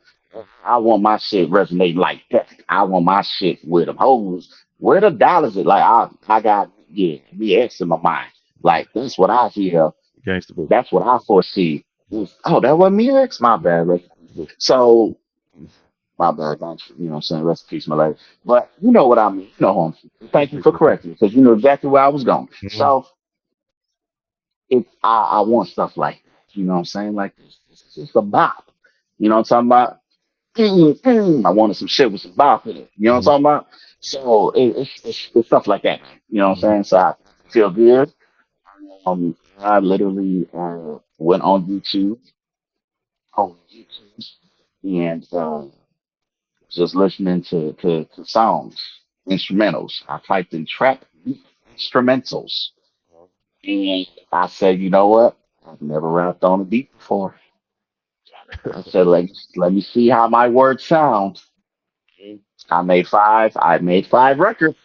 I want my shit resonating like that. I want my shit with them hoes. Where the dollars at? Like I got me X in my mind. Like that's what I hear. Gangsta book. That's what I foresee. Oh, that wasn't me X. My bad. Right? So my bad. Thanks. You know what I'm saying? Rest in peace, my lady. But you know what I mean. You know who I'm. Thank you for correcting me because you know exactly where I was going. Mhm. So I want stuff like that. You know what I'm saying? Like this. It's just a bop. You know what I'm talking about? I wanted some shit with some bop in it. You know what Mhm. I'm talking about? So it's stuff like that. You know what I'm Mhm. saying? So I feel good. I literally went on YouTube, and just listening to songs, instrumentals. I typed in trap instrumentals, and I said, you know what? I've never rapped on a beat before. I said, let me see how my words sound. I made 5 records.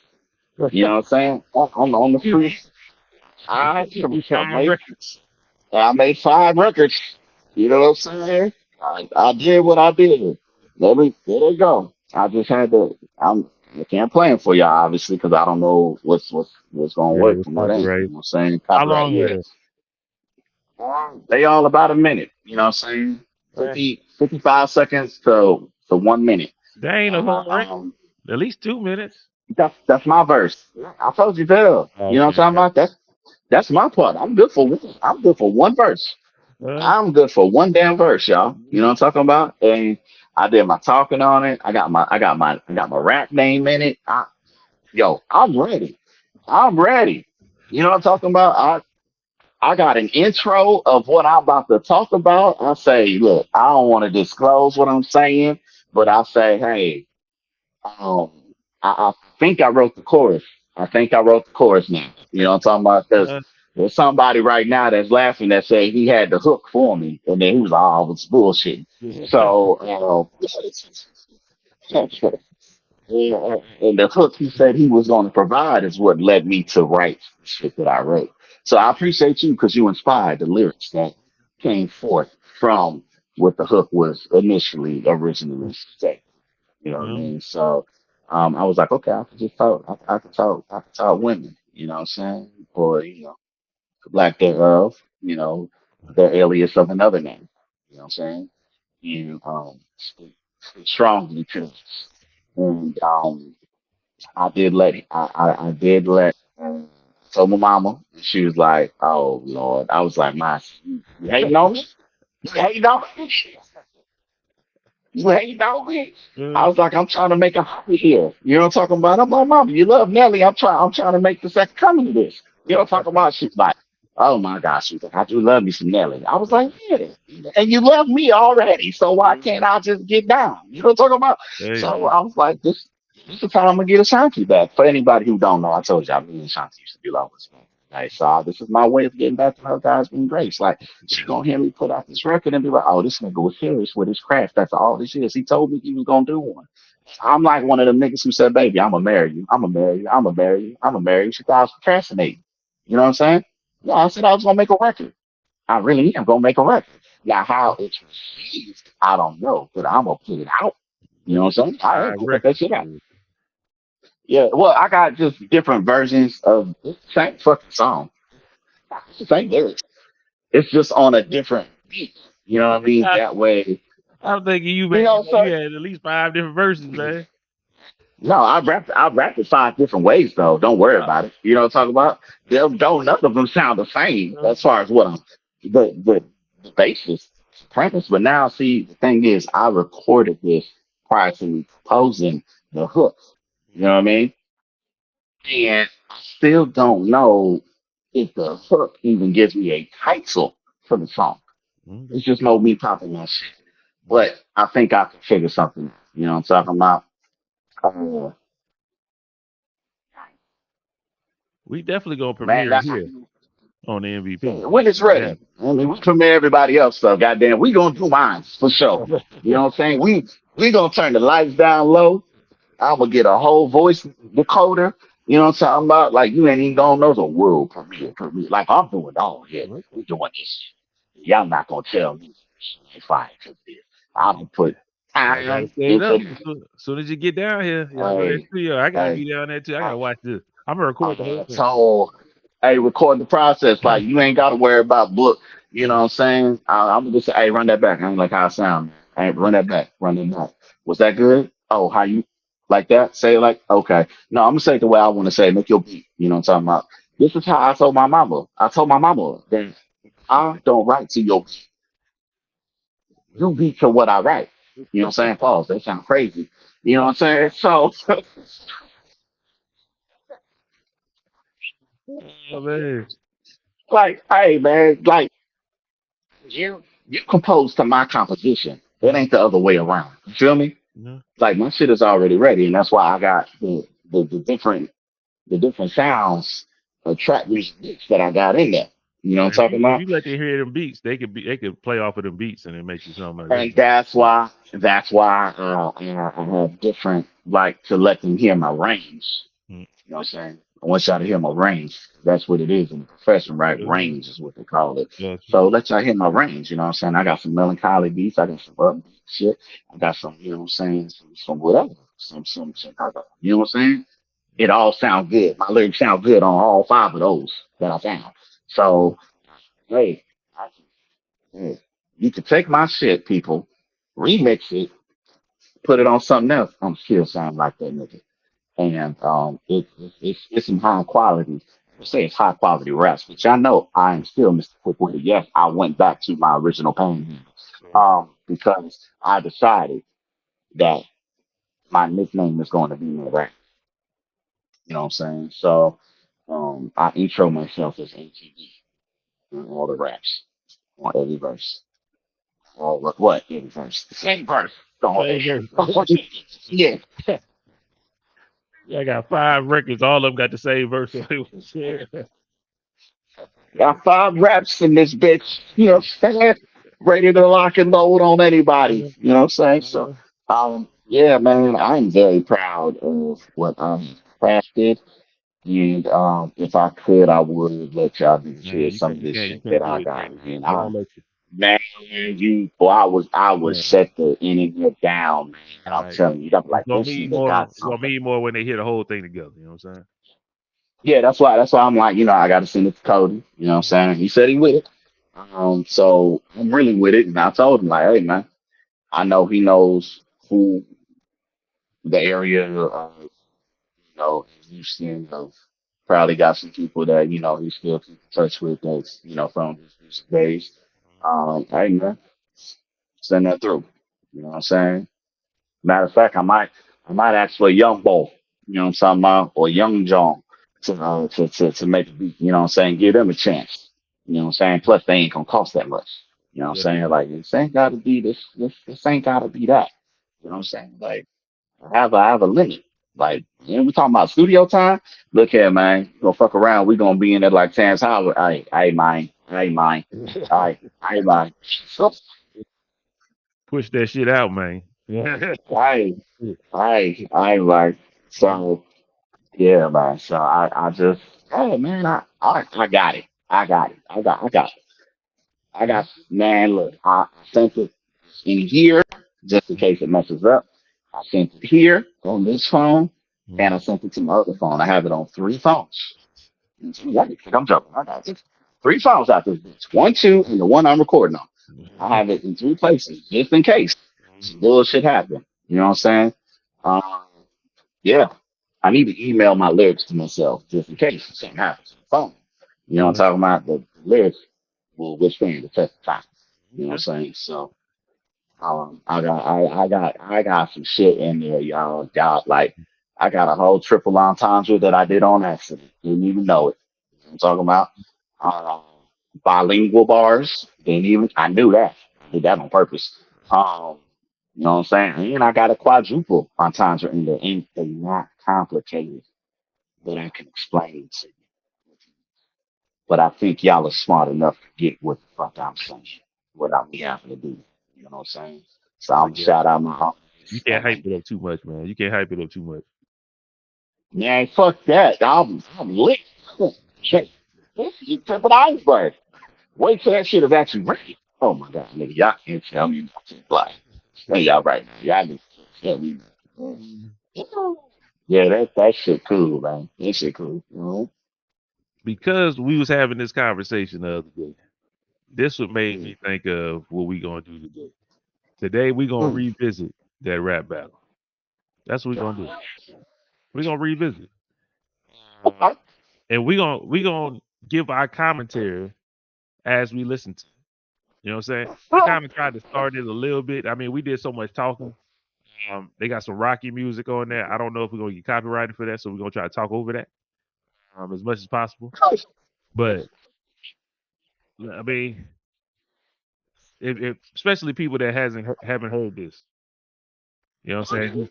You know what I'm saying? On the free. I Five made records. I made 5 records. You know what I'm saying? I did what I did. There they go. I just had to. I can't plan for y'all obviously because I don't know what's gonna Yeah, work it's from that end. You copyright. know what I'm saying? How Copyright, long yeah. is They all about a minute. You know what I'm saying? it? 55 seconds to 1 minute. That ain't a Uh, long record. um, At least 2 minutes. that's my verse. I told you, Bill. You know what Okay. I'm talking about? That's my part. I'm good for one verse. Uh, I'm good for one damn verse, y'all. You know what I'm talking about? And I did my talking on it. I got my rap name in it. I'm ready. I'm ready. You know what I'm talking about? I got an intro of what I'm about to talk about. I say, look, I don't want to disclose what I'm saying, but I say, hey, um, I think I wrote the chorus. I think I wrote the chorus now. You know what I'm talking about? Because uh, there's somebody right now that's laughing that say he had the hook for me, and then he was like, "Oh, it's bullshit." So, yeah, and the hook he said he was going to provide is what led me to write the shit that I wrote. So I appreciate you because you inspired the lyrics that came forth from what the hook was originally said. You know what I mean? So I was like, okay, I can just talk. I can talk women. You know what I'm saying? Or black thereof. Their alias of another name. You know what I'm saying? You speak strongly to us. And I did let. Told my mama. And she was like, "Oh Lord." I was like, "My, you hating on me? You hating on me? You hating on me?" uh, I was like, I'm trying to make a hobby here. You know what I'm talking about? I'm like, Mom, you love Nelly. I'm trying to make the second coming of this. You know what I'm talking about? She's like, oh my gosh, she's like, I do love me some Nelly. I was like, yeah. And you love me already. So why can't I just get down? You know what I'm talking about? there you So go. I was like, this is how I'm gonna get Ashanti back. For anybody who don't know, I told y'all me and Ashanti used to be lovers, man. Like, so this is my way of getting back to her guys being grace. Like she gonna hear me put out this record and be like, oh, this nigga was serious with his craft. That's all this is. He told me he was gonna do one. I'm like one of them niggas who said, baby, I'm gonna marry you. I'm gonna marry you. I'm gonna marry you. I'm gonna marry you. She thought I was procrastinating. You know what I'm saying? Yeah, I said I was gonna make a record. I really am gonna make a record. Now how it's received, I don't know, but I'm gonna put it out. You know what I'm saying? I am Five gonna put that records. shit out. Yeah, well, I got just different versions of the same fucking song. It's the same lyrics. It's just on a different beat. You know what I mean? I, That way, I'm thinking you you made know, you so had at least 5 different verses, man. no, I rapped it 5 different ways though. Don't worry Uh, about it. You know what I'm talking about? Don't none of them sound the same uh, as far as what I'm the basis premise. But now see the thing is I recorded this prior to me proposing the hook. You know what I mean? And I still don't know if the hook even gives me a title for the song. okay. It's just no me popping my shit. But I think I can figure something. You know what I'm talking about? Uh, We definitely gonna man, premiere that's here on the MVP. when it's Make it ready. I mean, we premiere everybody else stuff. Goddamn, we gonna do mine for sure. happen. You know what I'm saying? We gonna turn the lights down low. I'm gonna get a whole voice decoder. You know what I'm talking about? Like you ain't even gonna know the world premiere. Like I'm doing all here. We doing this shit. Y'all not gonna tell me if I could this. I'm gonna put Y'all gotta time stay into up. this. Soon as you get down here, y'all go to that Hey, studio. I gotta hey, be down there too. I I, gotta watch this. I'm gonna record the whole thing. so hey, record the process. Like you ain't gotta worry about book. You know what I'm saying? I'm just say, hey, run that back. I ain't like how it sound. Hey, run that back. Run that back. Was that good? Oh, how you like that? Say it like okay. No, I'm gonna say it the way I want to say it. Make your beat. You know what I'm talking about? This is how I told my mama. I told my mama that I don't write to your you beat to what I write. You know what I'm saying? Pause. They sound crazy. You know what I'm saying? So, Oh man. like, hey man, like you compose to my composition. It Mhm. ain't the other way around. You feel me? Yeah. Like my shit is already ready, and that's why I got the different sounds track beats that I got in there. You know what I'm talking If about? you let them hear them beats, they could play off of them beats and it make you something like And that. that's why I have different like to let them hear my range. Mm. You know what I'm saying? I want y'all to hear my range. That's what it is in the profession, right? Yeah. Range is what they call it. Gotcha. So let y'all hear my range. You know what I'm saying? I got some melancholy beats. I got some upbeat shit. I got some, you know what I'm saying? Some whatever. Some you know what I'm saying? It all sounds good. My lyrics sound good on all five of those that I found. So, hey, I hey, you can take my shit, people, remix it, put it on something else. I'm still sound like that nigga. And it's some high quality. I say it's high quality raps, which I know I am still Mr. Quick with it. Yes, I went back to my original pain because I decided that my nickname is going to be my rap. You know what I'm saying? So I intro myself as ATV on all the raps, on every verse. All what? Every verse. The same verse. Don't, Same verse. yeah. Yeah, I got 5 records. All of them got the same verse. Yeah. Got five reps in this bitch. You know what I'm saying? Ready to lock and load on anybody. You know what I'm saying? So, yeah, man, I'm very proud of what I've crafted. And if I could, I would let y'all just Man, hear some of this you shit that can't do I it, got. man. Man, I'm gonna let you. man, I was Yeah. set the internet down, man. All I'm right. telling you, I'm It's like, gonna this mean nigga more. got It's gonna something. mean more when they hear the whole thing together. You know what I'm Yeah, that's why I'm like, I got to send it to Cody. You know what I'm saying? saying? He said he with it. So I'm really with it, and I told him like, hey man, I know he knows who the area, in Houston. Probably got some people that he still keep in touch with that's from his music days. Hey man, send that through. You know what I'm saying? Matter of fact, I might ask for a young boy. You know what I'm talking about, or young John to make a beat. You know what I'm saying? Give them a chance. You know what I'm saying? Plus, they ain't gonna cost that much. You know what I'm Yeah. saying? Like this ain't gotta be this ain't gotta be that. You know what I'm saying? Like I have a limit. Like we talking about studio time. Look here, man. You gonna fuck around? We gonna be in at like Terrence Howard. I ain't mine. I ain't mine. I ain't mine. So Push that shit out, man. Yeah. I I ain't like so. Yeah, man. So I just, hey, man, I got it. I got it. Man, look, I sent it in here just in case it messes up. I sent it here on this phone, and I sent it to my other phone. I have it on three phones. And so, yeah, you think I'm joking. I got it. Three phones out this bitch. One, two, and the one I'm recording on. I have it in three places just in case some bullshit happen. You know what I'm saying? Um, yeah. I need to email my lyrics to myself just in case something happens to the phone. You know what I'm talking about? The lyrics will withstand the test of time. You know what Okay. I'm saying? So I got some shit in there, y'all. Y'all like I got a whole triple entendre that I did on accident. Didn't even know it. You know what I'm talking about? Uh, Bilingual bars. Didn't even I knew that. I did that on purpose. Um, you know what I'm saying? And I got a quadruple entendre in there. And they're not complicated that I can explain to you. But I think y'all are smart enough to get what the fuck I'm saying without me having to do it. You know what I'm saying? So I I'm guess shout out my you homies. can't hype it up too much, man. You can't hype it up too much. Man, fuck that. I'm lit. Shit. This is the tip of the iceberg. Wait till that shit is actually ready. Oh my god, nigga, y'all can't tell me nothing. Like, hey, y'all right now. Y'all just can't tell me nothing. Yeah, that shit cool, man. That shit cool. You know? Because we was having this conversation the other day. This what made Mm. me think of what we gonna do today. Today we gonna Mm. revisit that rap battle. That's what we gonna do. We gonna revisit, Okay. and we gonna give our commentary as we listen to it. You know what I'm saying? I kind of tried to start it a little bit. I mean, we did so much talking. They got some rocky music on there. I don't know if we're gonna get copyrighted for that, so we're gonna try to talk over that as much as possible. But I mean, if especially people that haven't heard this, you know what I'm saying?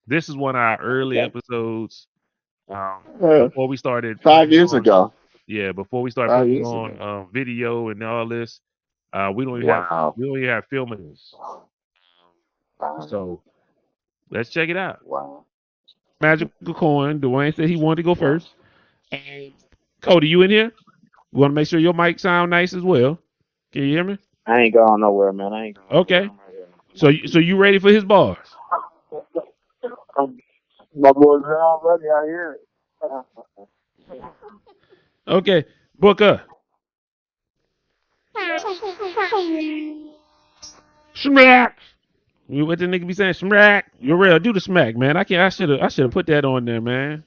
This is one of our early episodes. Uh, Before we started 5 years ago. before we started Five putting years on ago. video and all this, we don't even have Wow. filming this. So let's check it out. Wow. Magical coin. Dwayne said he wanted to go first. Cody, you in here? We want to make sure your mic sound nice as well. Can you hear me? I ain't going nowhere, man. I ain't going nowhere. Okay. I'm right here. So you ready for his bars? My boys are already out here. Okay. Booker. Smack. What the nigga be saying? Smack. You're real. Do the smack, man. I can't. I should have put that on there, man.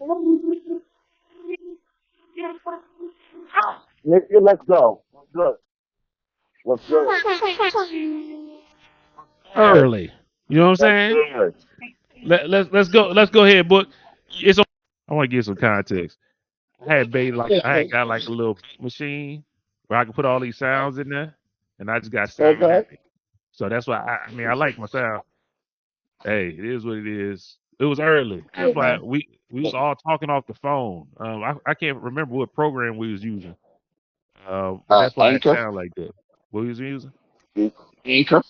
Nigga, let's go. What's good? What's good? Early. You know what I'm saying? Good. Let's go. Let's go ahead, book. It's on. I want to give some context. I had got like a little machine where I could put all these sounds in there, and I just got sound Okay. happy. So that's why I mean I like my sound. Hey, it is what it is. It was early. That's why we was all talking off the phone. I can't remember what program we was using. But that's why it Anchor. sounded like that. What we was using? Anchor.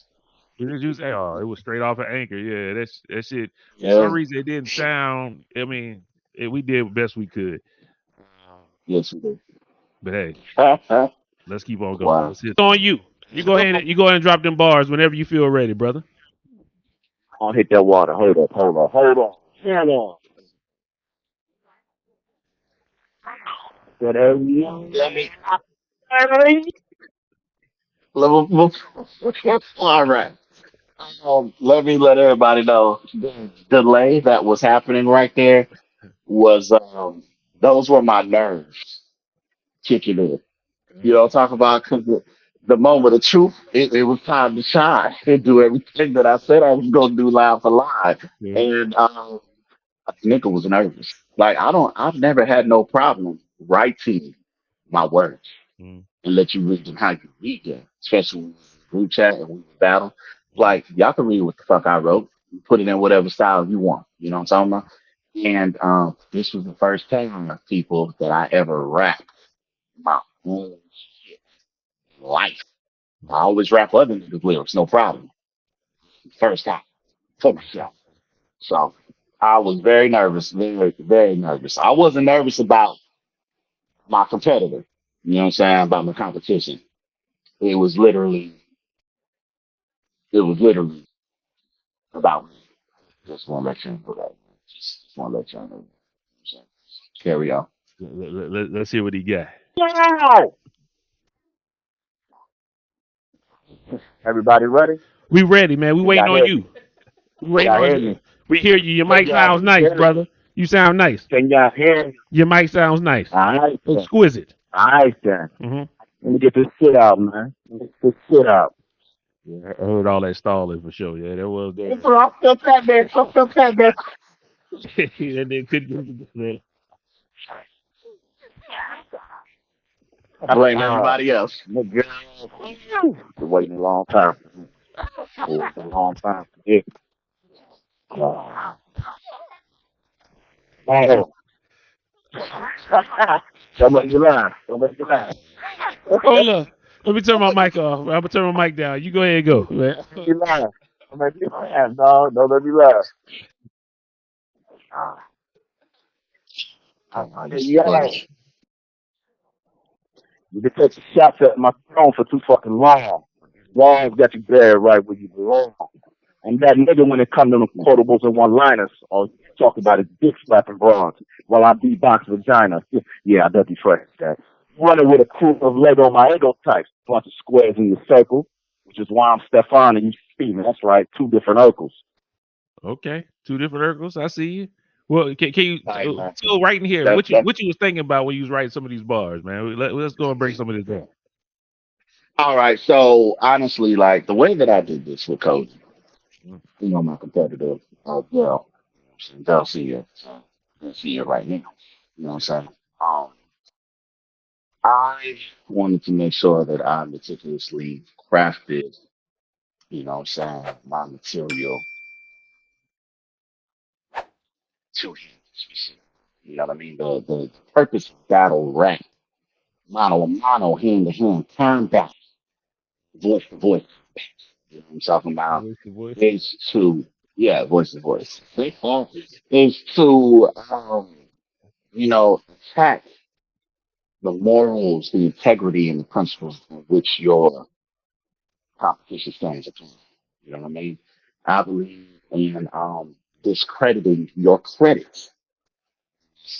We was using it was straight off of Anchor. Yeah, that shit. For some Yeah. reason, it didn't sound. I mean, we did the best we could. Yes, we do. But hey, let's keep on going. Wow. It's on you. You go ahead and drop them bars whenever you feel ready, brother. I'll hit that water. Hold up. Hold on. Hold on. Good Let me. All right. Let me let everybody know the delay that was happening right there was those were my nerves kicking in. You know, talk about because the moment of truth, it was time to shine and do everything that I said I was gonna do live for live. Yeah. And nigga was nervous. Like I've never had no problem writing my words Mm, and let you read them how you read them, especially when we was in group chat and we battle. mm, Like y'all can read what the fuck I wrote, put it in whatever style you want. You know what I'm talking about? And this was the first time, people, that I ever rapped my own shit life. I mm. always rap other niggas' lyrics, no problem. First time for myself. So I was very nervous, very, very nervous. I wasn't nervous about my competitor. You know what I'm saying? About my competition. It was literally, it was literally about me. Just want to let you know that. Just want to let you know. So, carry on. Let's hear what he got. Wow. Everybody ready? We ready, man. We Can waiting y'all on hear me? you. We Can waiting y'all on hear you. me? We hear you. Your Can mic y'all sounds nice, hear me? brother. You sound nice. Can y'all hear me? Your mic sounds nice. All right, then. Exquisite. All right, then. Mm-hmm. Let me get this shit out, man. Let me get this shit out. Yeah, I heard all that stalling for sure. Yeah, that was there. I'm still back there. I'm still back there. That nigga couldn't get Blame everybody else. Nigga. Been waiting a long time. Waiting a long time for this. Oh. Don't make me laugh. Don't make me laugh. Hold up. Let me turn my mic off. I'm gonna turn my mic down. You go ahead and go, man. Don't make me laugh. Don't make me laugh, dog. Don't make me laugh. Oh, my, this is Yeah. funny. You can take shots at my throne for too fucking long. Long got you buried right where you belong. And that nigga, when it comes to them quotables and one-liners, all you talk about is dick slapping bronze while I beatbox vagina. Yeah, I bet you fresh that. Running with a crew of Lego my ego types, bunch of squares in your circle, which is why I'm Stefan and you Steven. That's right, two different Urkels. Okay, two different Urkels. I see you. Well, can you All right, man. so right in here? That, that, What you was thinking about when you was writing some of these bars, man? Let's go and break some of this down. All right. So honestly, like the way that I did this with Cody, Mm. my competitor, Dell, Dell see it, see it right now. You know what I'm saying? Um, I wanted to make sure that I meticulously crafted, what I'm saying, my material to him. Specific. You know what I mean? The purpose of battle rap, mano a mano, hand to hand, turn back, voice to voice. You know what I'm talking about? Voice to voice. Is to, yeah, voice to voice. Is to, attack the morals, the integrity, and the principles on which your competition stands upon. You know what I mean? I believe in discrediting your credits.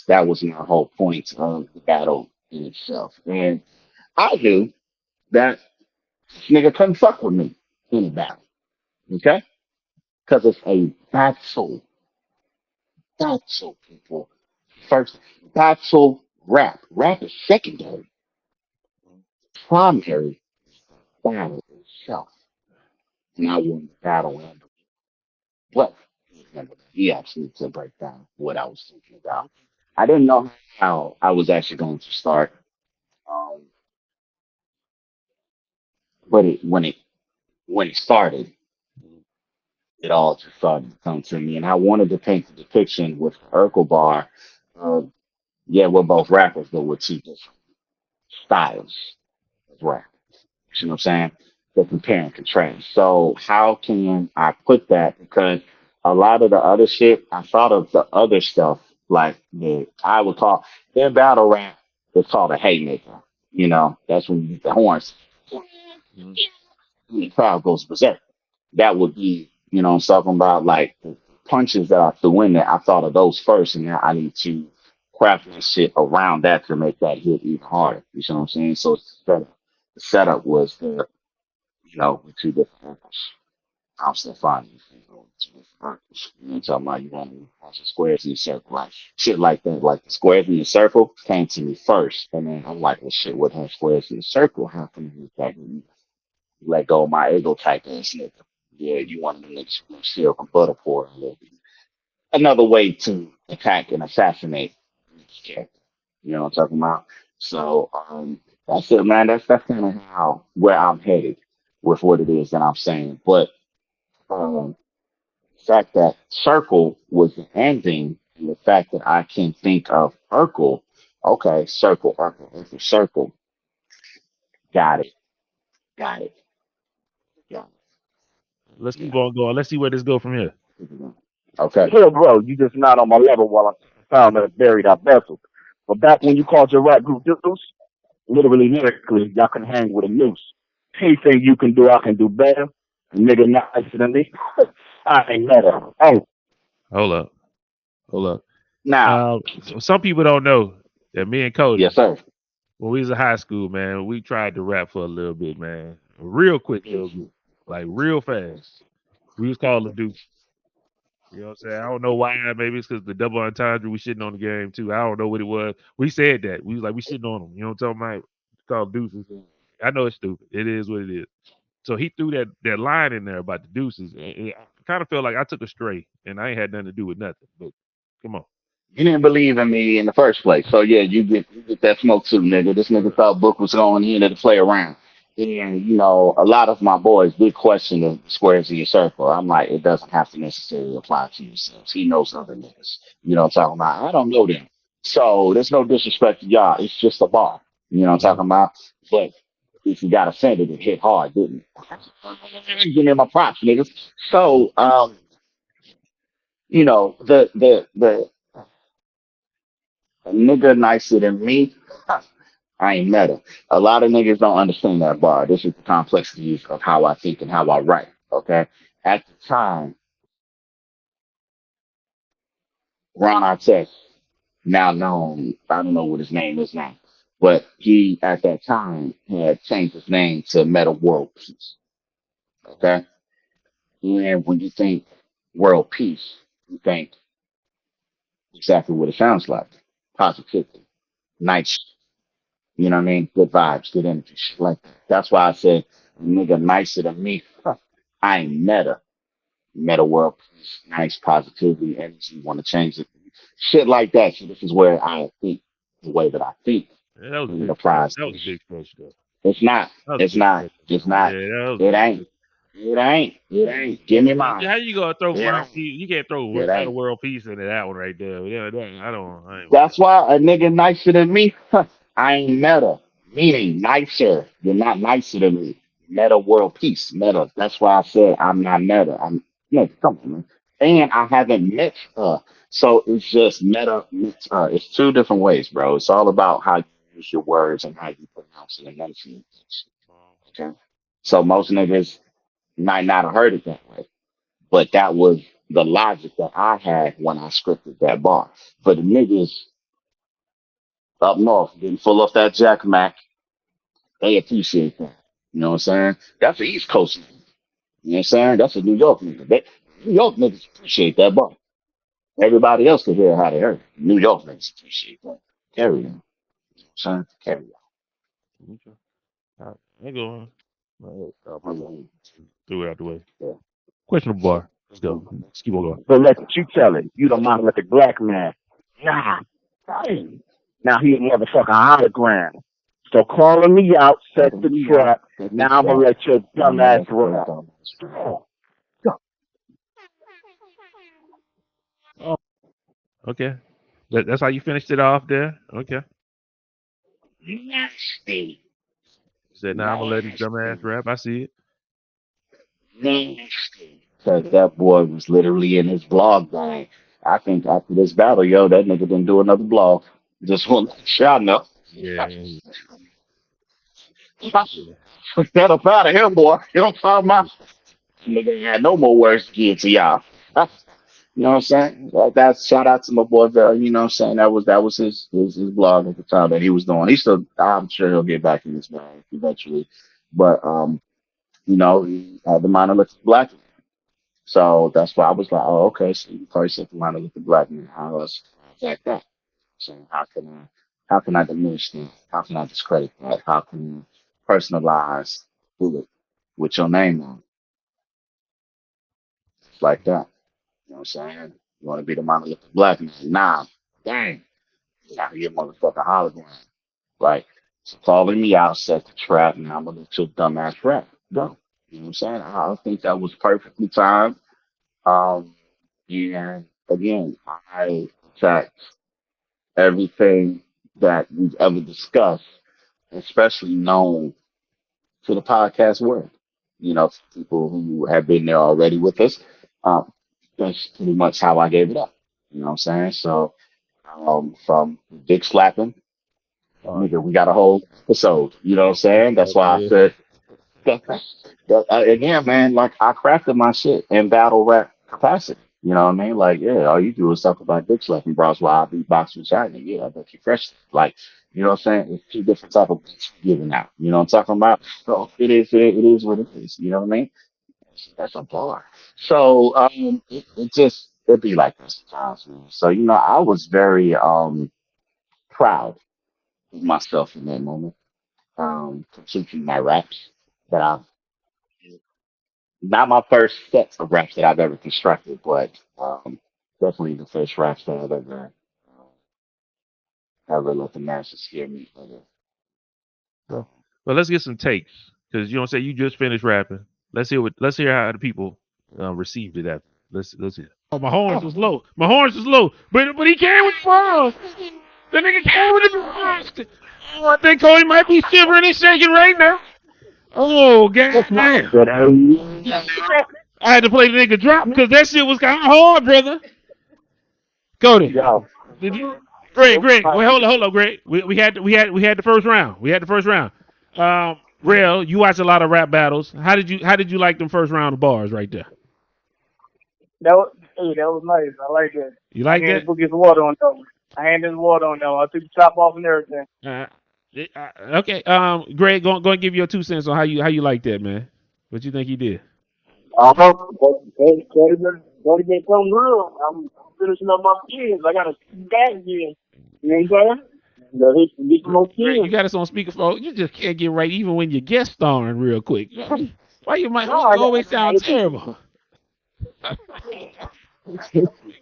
That was my whole point of the battle in itself. And I knew that this nigga couldn't fuck with me in a battle. Okay? Because it's a battle. Battle, people. First, battle rap. Rap is secondary. Primary battle itself. And I won the battle. But he asked me to break down what I was thinking about. I didn't know how I was actually going to start. Um, but when it started, it all just started to come to me. And I wanted to paint the depiction with Urkel Bar. Yeah, we're both rappers, but with two different styles of rap. You know what I'm saying? The compare and contrast. So how can I put that? Because a lot of the other shit, I thought of the other stuff like I would call in battle rap. It's called a haymaker. That's when you get the horns. Mm. And the crowd goes berserk. That would be, what I'm talking about, like the punches that I threw in there. I thought of those first, and then I need to craft that shit around that to make that hit even harder. You know what I'm saying? So the setup was with two different angles. I'm still finding two different angles. Talking about you want to punch the squares in a circle, like shit like that. Like the squares in the circle came to me first, and then I'm like, well, shit, what have squares in the circle? How can you let go of my ego type ass nigga? Yeah, you want to niggas who still can butter for a little bit. Another way to attack and assassinate this character. You know what I'm talking about? So that's it, man. That's kind of how where I'm headed with what it is that I'm saying. But um, the fact that circle was the ending, and the fact that I can think of Urkel, okay, circle, Urkel, Urkel, circle, got it, got it, got Let's it. keep on going. Let's see where this go from here. Okay. Here, bro, you just not on my level while I found that buried our vessel. But back when you called your rap group Deuce, literally lyrically, y'all can hang with a noose. Anything you can do, I can do better. Nigga nicer than me. I ain't better. Oh, Hold up. Hold up. Now, So some people don't know that me and Cody, yes, sir. when we was in high school, man, we tried to rap for a little bit, man. A real quick little bit. Like real fast. We was called the Duke. You know what I'm saying? I don't know why. Maybe it's because the double entendre we shitting on the game too. I don't know what it was. We said that. We was like, we shitting on them. You know what I'm talking about? It's called deuces. I know it's stupid. It is what it is. So he threw that line in there about the deuces. And I kind of felt like I took a stray and I ain't had nothing to do with nothing. But come on. You didn't believe in me in the first place. So yeah, you get that smoke too, nigga. This nigga thought Book was going in there to play around. And a lot of my boys did question the squares in your circle. I'm like, it doesn't have to necessarily apply to yourselves. He knows other niggas. You know what I'm talking about? I don't know them. So there's no disrespect to y'all. It's just a bar. You know what I'm Mhm. talking about? But if you got offended, it hit hard, didn't it? Give me my props, niggas. So the a nigga nicer than me, I ain't met her. A lot of niggas don't understand that bar. This is the complexities of how I think and how I write. Okay. At the time, Ron Artest, now known, I don't know what his name is now, but he at that time had changed his name to Meta World Peace. Okay. And when you think world peace, you think exactly what it sounds like. Positivity. Nice. You know what I mean? Good vibes, good energy, shit like that. That's why I said, nigga nicer than me. I ain't meta. Meta world peace, nice positivity, energy, want to change it. Shit like that. So this is where I think, the way that I think, Yeah, that was a and it big stretch. applies That to was this a shit. big stretch, though. It's not. That was a It's big not. stretch. It's Yeah, not. that was a It big ain't. stretch. It ain't. It ain't. Give me Yeah, mine. how you gonna throw It world ain't. peace? You can't throw It meta ain't. world peace into that one right there. Yeah, I ain't with That's why a nigga nicer than me, I ain't meta. Meaning nicer. You're not nicer than me. Meta world peace. Meta. That's why I said I'm not meta. I'm yeah, come on, man. And I haven't met her. So it's just meta meets her. It's two different ways, bro. It's all about how you use your words and how you pronounce it and enunciate it. Okay. So most niggas might not have heard it that way. But that was the logic that I had when I scripted that bar. For the niggas up north getting full off that Jack Mac, they appreciate that. You know what I'm saying? That's the East Coast nigga. You know what I'm saying? That's a New York nigga. New York niggas appreciate that bar. Everybody else can hear how they heard it. New York niggas appreciate that. Carry on. You know what I'm saying? Carry it. Okay. All right. I go on. My fault. on. Threw it out the way. Yeah. Questionable bar. Let's go. Let's keep on going. So let you tell it. You don't mind let the black man. Nah. Hey. Now he a motherfucking hologram. So calling me out, set Calling the me out, trap. set the Now I'm gonna trap. let your Now I'm dumb gonna ass let your rap. dumb ass rap. Oh, okay. That's how you finished it off there. Okay. Nasty. Said, now I'm gonna let his dumb ass Nasty. rap. I see it. Nasty. Because that boy was literally in his blog game. I think after this battle, yo, that nigga didn't do another blog. Just want to let y'all know. Yeah. Yeah. Get up out of here, boy. You don't talk about. Nigga ain't had no more words to give to y'all. You know what I'm saying? That's shout out to my boy Vel. You know what I'm saying? That was his blog at the time that he was doing. He still, I'm sure he'll get back in this bag eventually. But he had the monolithic black. So that's why I was like, oh, okay. So you probably said the monolithic black man. How else attack that? So how can I diminish that? How can I discredit that? How can I personalize it with your name on it? It's like that. You know what I'm saying? You want to be the monolithic black man? Nah, dang. Now you're a motherfucking hologram. Like, so calling me out, set the trap, and I'm gonna let your dumbass rap go. You know what I'm saying? I think that was perfectly timed. Um, and again, I attacked everything that we've ever discussed, especially known to the podcast world. People who have been there already with us. Um, that's pretty much how I gave it up. You know what I'm saying? So, from dick slapping, All right. nigga, we got a whole episode. You know what I'm saying? That's why I Okay. said, again, man, like I crafted my shit in battle rap capacity. You know what I mean? Like, yeah, all you do is talk about dick slapping, bro. That's why I beatbox with China. Yeah, I bet you fresh. Like, you know what I'm saying? It's two different type of beats giving out. You know what I'm talking about? So it is what it is. You know what I mean? That's a bar. So it be like this sometimes, man. So I was very proud of myself in that moment. Completing my raps that I've not my first sets of raps that I've ever constructed, but definitely the first raps that I've ever let the masses hear me. So, well, let's get some takes because say you just finished rapping. Let's hear how the people received it after. Let's hear. Oh, my horns was low. My horns was low, but he came with bars. The nigga came with the bars. Oh, I think Cody might be shivering and shaking right now. Oh, god That's not damn. good. I had to play the nigga drop because that shit was kind of hard, brother. Cody, Yo, did you? Greg. Wait, hold on, Greg. We had the first round. We had the first round. Real, you watch a lot of rap battles. How did you like them first round of bars right there? That was nice. I like that. You I like handed that? the get some water on that one. I handed the water on that one. I took the top off and everything. Uh, okay. Greg, go and give your 2 cents on how you like that, man. What you think he did? Gotta get something real. I'm finishing up my kids. I got a back again. You know what I'm saying? Greg, you got us on speakerphone. You just can't get right even when you're guest starring real quick. Why you might always sound terrible?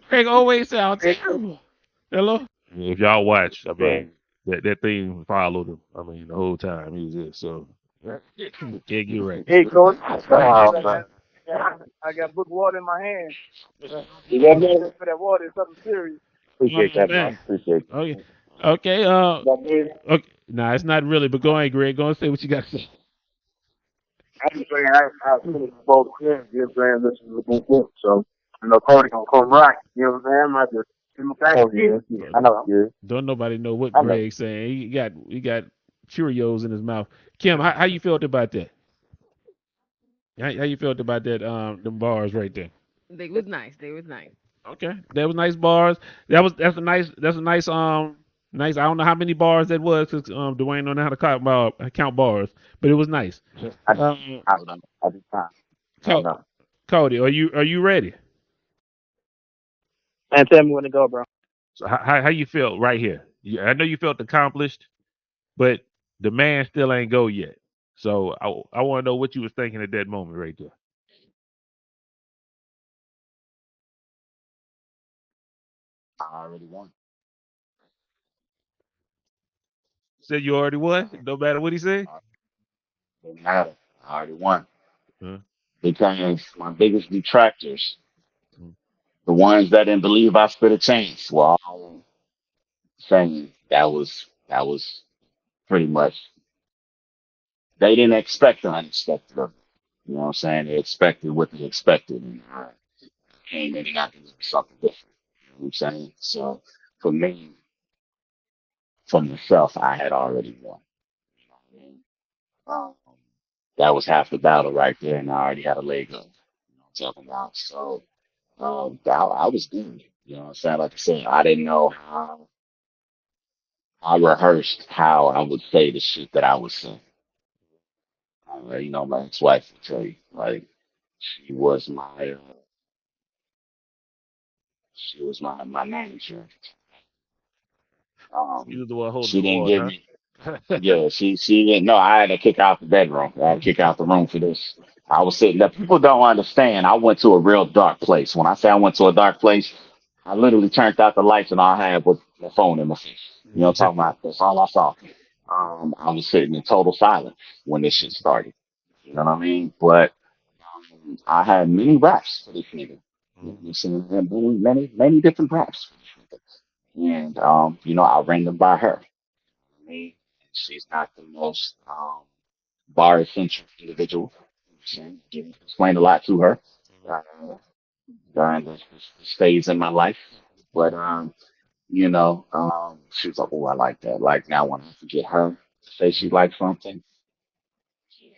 Greg always sound terrible. Hello? If y'all watch, I mean, that thing followed him. I mean, the whole time he was there. So, can't get right. Hey, coach. Man. I got book water in my hand. You got me? For that water, it's something serious. Appreciate that, man. Man. Appreciate it. Okay. Okay. Okay. Nah, it's not really, but go ahead, Greg. Go and say what you got to say. I'm just saying, I finished both games. You know what I'm saying? This is a good book. So, you know, Cody gonna come right. You know what I'm saying? I just do my thing. Oh, yeah. I know. Yeah. Don't nobody know what I know. Greg's saying. He got Cheerios in his mouth. Kim, how you felt about that? How you felt about that? The bars right there. They was nice. They was nice. Okay, that was nice bars. That's a nice nice. I don't know how many bars that was because Dwayne don't know how to count bars, but it was nice. I don't know. I just time. I don't know. Cody, are you ready? Man, tell me when to go, bro. So how you felt right here? I know you felt accomplished, but the man still ain't go yet. So I want to know what you was thinking at that moment right there. I already won. Said you already won, no matter what he said. Didn't matter. I already won. Huh? Because my biggest detractors, Mm. the ones that didn't believe I stood a chance, were all saying that was pretty much they didn't expect the unexpected of it. You know what I'm saying? They expected what they expected, and I came in and I can do something different. You know what I'm saying? So for me, for myself, I had already won. You know what I mean? That was half the battle right there, and I already had a leg up. You know what I'm talking about? So I was good. You know what I'm saying? Like I said, I didn't know how I rehearsed how I would say the shit that I would say. You know, my ex-wife would tell you, like, she was my, uh, she was my manager. You was the one holding She the didn't fort, give huh? me, yeah, she didn't. No, I had to kick out the bedroom. I had to kick out the room for this. I was sitting there. People don't understand. I went to a real dark place. When I say I went to a dark place, I literally turned out the lights and all I had was my phone in my face. You know what I'm talking about? That's all I saw. I was sitting in total silence when this shit started. You know what I mean? But I had many raps for this nigga. You know what I'm saying? I had many different raps for this nigga. And you know, I ran them by her. I mean, she's not the most bar centric individual. You know what I'm saying? Didn't explain a lot to her uh, during the stage in my life. But you know, she was like, "Oh, I like that." Like now, when I forget her to say she likes something, yeah,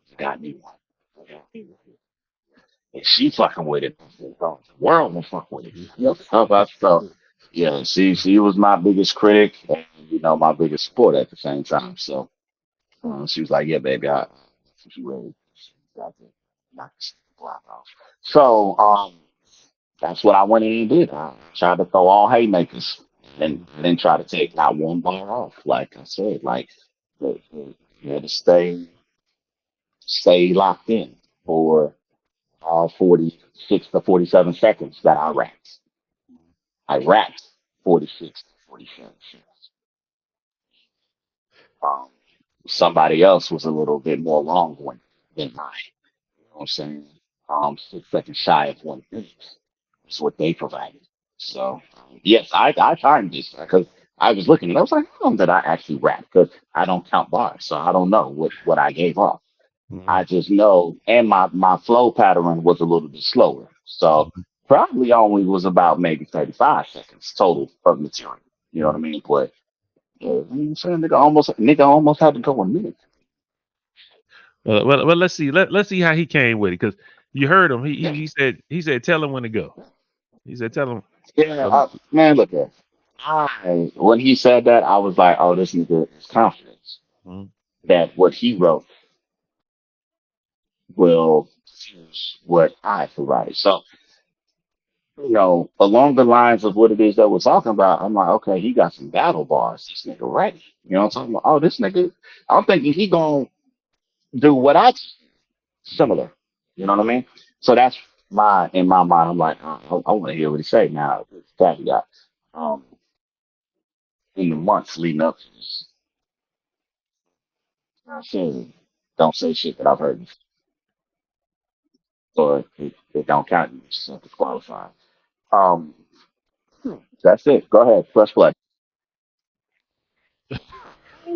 you got me one. You got me one. And she fucking with it. The world will fuck with it. You know, how about so? Yeah, she was my biggest critic and you know my biggest support at the same time. So she was like, "Yeah, baby, she ready. She got to knock this block off." So that's what I went in and did. I tried to throw all haymakers and then try to take not one bar off. Like I said, like you had to stay locked in for all 46 to 47 seconds that I rapped. I rapped 46 to 47 seconds. Um, somebody else was a little bit more long one than mine. You know what I'm saying? 6 seconds shy of 1 minute is what they provided. So yes, I timed this because I was looking and I was like, how long did I actually rap? Because I don't count bars, so I don't know what I gave off. I just know, and my flow pattern was a little bit slower, so probably only was about maybe 35 seconds total of material. You know what I mean? But yeah, you know what I'm saying nigga almost had to go a minute. Well, let's see. Let's see how he came with it because you heard him. Yeah, He said tell him when to go. He said tell him. yeah, So, man, look at when he said that, I was like, oh, this nigga is confidence mm, that what he wrote will fuse what I provided. So along the lines of what it is that we're talking about, I'm like, okay, he got some battle bars. This nigga ready. You know what I'm talking about? Oh, this nigga, I'm thinking he gonna do what I just did, similar. You know what I mean? So that's in my mind, I'm like, I want to hear what he say now. Caveat. Um, in the months leading up to this, I said, don't say shit that I've heard before. So it don't count. You just have to qualify. Um, that's it. Go ahead. Press play.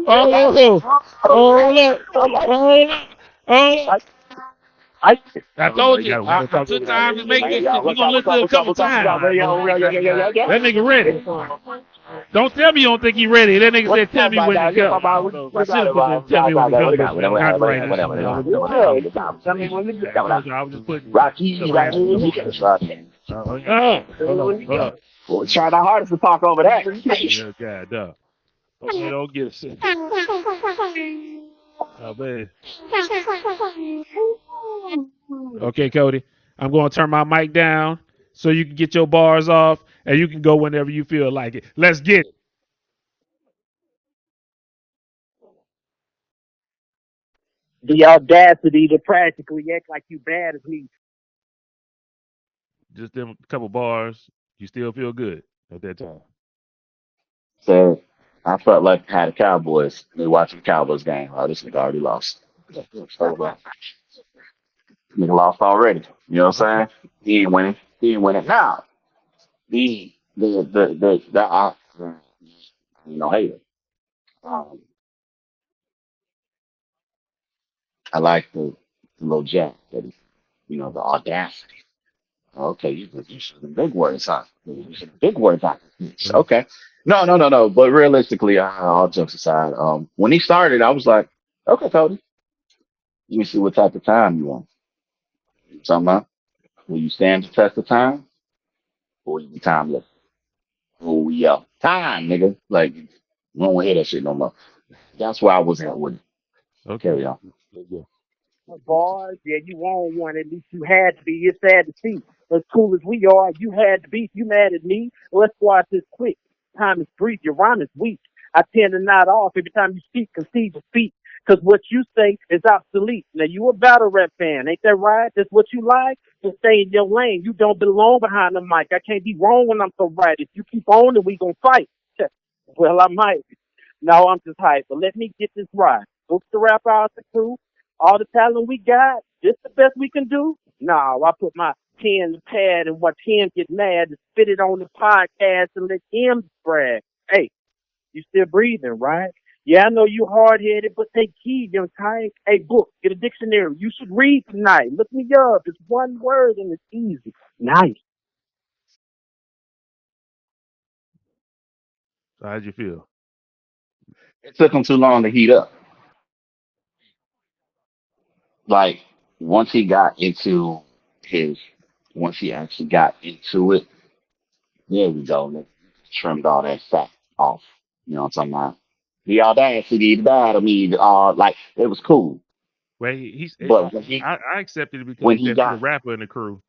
Oh, oh, look, oh, look, oh. I I Oh, told you you, got one more I talk took over time to make there. this Yeah, shit. We're what's gonna up? What's listen to up? it a What's up? couple What's up? What's up? times. Yeah. That nigga ready. Don't tell me you don't think he ready. That nigga What's said, tell up, me my when to dog? Yeah, go. my man. I What should about have it, put the man? tell me when to What go, about but it? I didn't write it down. Yeah, tell me when to get I told you I was just putting Rocky, stuff I had to do. Oh, hold up. We'll try our hardest to talk over that. Yeah, God, duh. Okay, don't get it. Oh, man. Okay, Cody. I'm going to turn my mic down so you can get your bars off and you can go whenever you feel like it. Let's get it. The audacity to practically act like you bad as me. Just them couple bars. You still feel good at that time. So I felt like I had the Cowboys. They watching the Cowboys game. Oh, this nigga already lost. Nigga lost already. You know what I'm saying? He ain't winning. He ain't winning. Now, you know, hater. Um, I like the little jack that he, the audacity. Okay, you should the big words, huh? You should the big words, huh? Okay. No. But realistically, all jokes aside, when he started, I was like, okay, Cody, let me see what type of time you want. You talking about? Will you stand the test of time, or will you be timeless? Oh yeah, time, nigga. Like, we don't want to hear that shit no more. That's where I was at with it. Okay. Carry on. Bars, yeah, you won one. At least you had to be. It's sad to see. As cool as we are, you had to be. You mad at me? Let's squash this quick. Time is brief. Your rhyme is weak. I tend to nod off every time you speak, concede to speak. Because what you say is obsolete. Now, you a battle rap fan. Ain't that right? That's what you like? Just stay in your lane. You don't belong behind the mic. I can't be wrong when I'm so right. If you keep on, then we going to fight. Well, I might. No, I'm just hyped. But let me get this right. Books the rap out the crew. All the talent we got, this the best we can do? No, I put my pen to pad and watch him get mad and spit it on the podcast and let him brag. Hey, you still breathing, right? Yeah, I know you hard headed, but take heed, young tight. Hey, book, get a dictionary. You should read tonight. Look me up. It's one word and it's easy. Nice. So how'd you feel? It took him too long to heat up. Like once he got into his, once he actually got into it, there we go. Nigga. Trimmed all that fat off. You know what I'm talking about? The audacity, the bad. I mean, like it was cool. Well, But when he I accepted it because when he he said he the got rapper in the crew.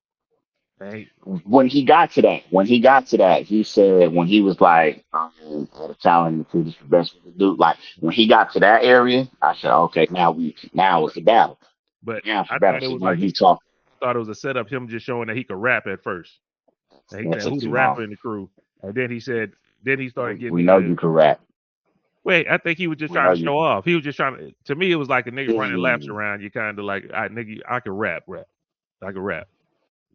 Hey, when he got to that, he said when he was like, the talent the this is the best we could do. Like when he got to that area, I said, okay, now it's the battle. but Now it's the I battle. thought it So was now like you he talk. thought it was a setup, him just showing that he could rap at first. And he That said, took who the too long. rapper in the crew? And then he said, then he started getting We know into you can rap. wait, I think he was just We trying know to you. show off. He was just trying to me, it was like a nigga running laps Mm, around you, kind of like, I nigga, I can rap. I can rap.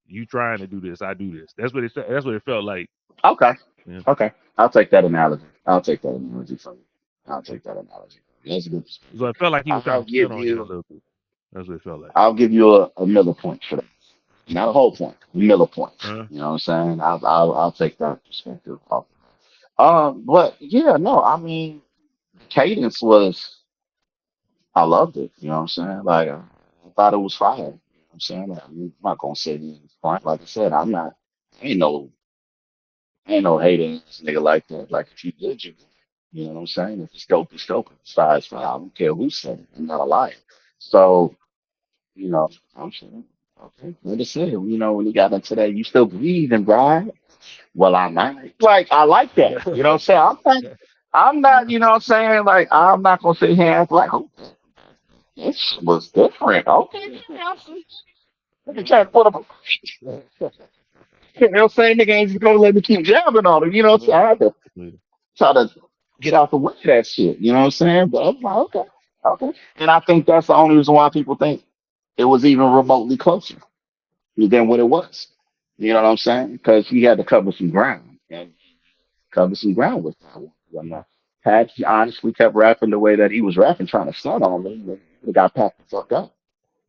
You trying to do this, I do this. That's what it felt like. okay. Yeah. Okay. I'll take that analogy. I'll take that analogy from you. I'll take that analogy. That's a good So perspective. it felt like he was trying I'll to sit give on you a you little bit. That's what it felt like. I'll give you a Miller point for that. Not a whole point. Miller points. Uh, You know what I'm saying? I'll take that perspective off. But yeah, no, I mean cadence was I loved it. You know what I'm saying? Like I thought it was fire. You know what I'm saying? Like, I'm not gonna say anything front. Like I said, I ain't no I ain't no hating ass nigga like that. Like if you did, you did. You know what I'm saying? If it's dope, it's dope. If it's fire, it's fire. I don't care who said it. I'm not a liar. So, I'm saying. Okay. Like I said, when you got into that, you still breathing, right? Well, I'm not. Like, I like that. You know what I'm saying? I'm not, you know what I'm saying? Like, I'm not going to sit here and act like, oh, this was different. Okay. Yeah, nigga trying to put up a, you know what I'm saying? Nigga ain't just going to let me keep jabbing on him. You know what I'm saying? I had to try to get out the way of that shit. You know what I'm saying? But I'm like, okay. Okay. And I think that's the only reason why people think it was even remotely closer than what it was. You know what I'm saying? Because he had to cover some ground and cover some ground with that one. Had he honestly kept rapping the way that he was rapping, trying to stunt on me, he got packed the fuck up.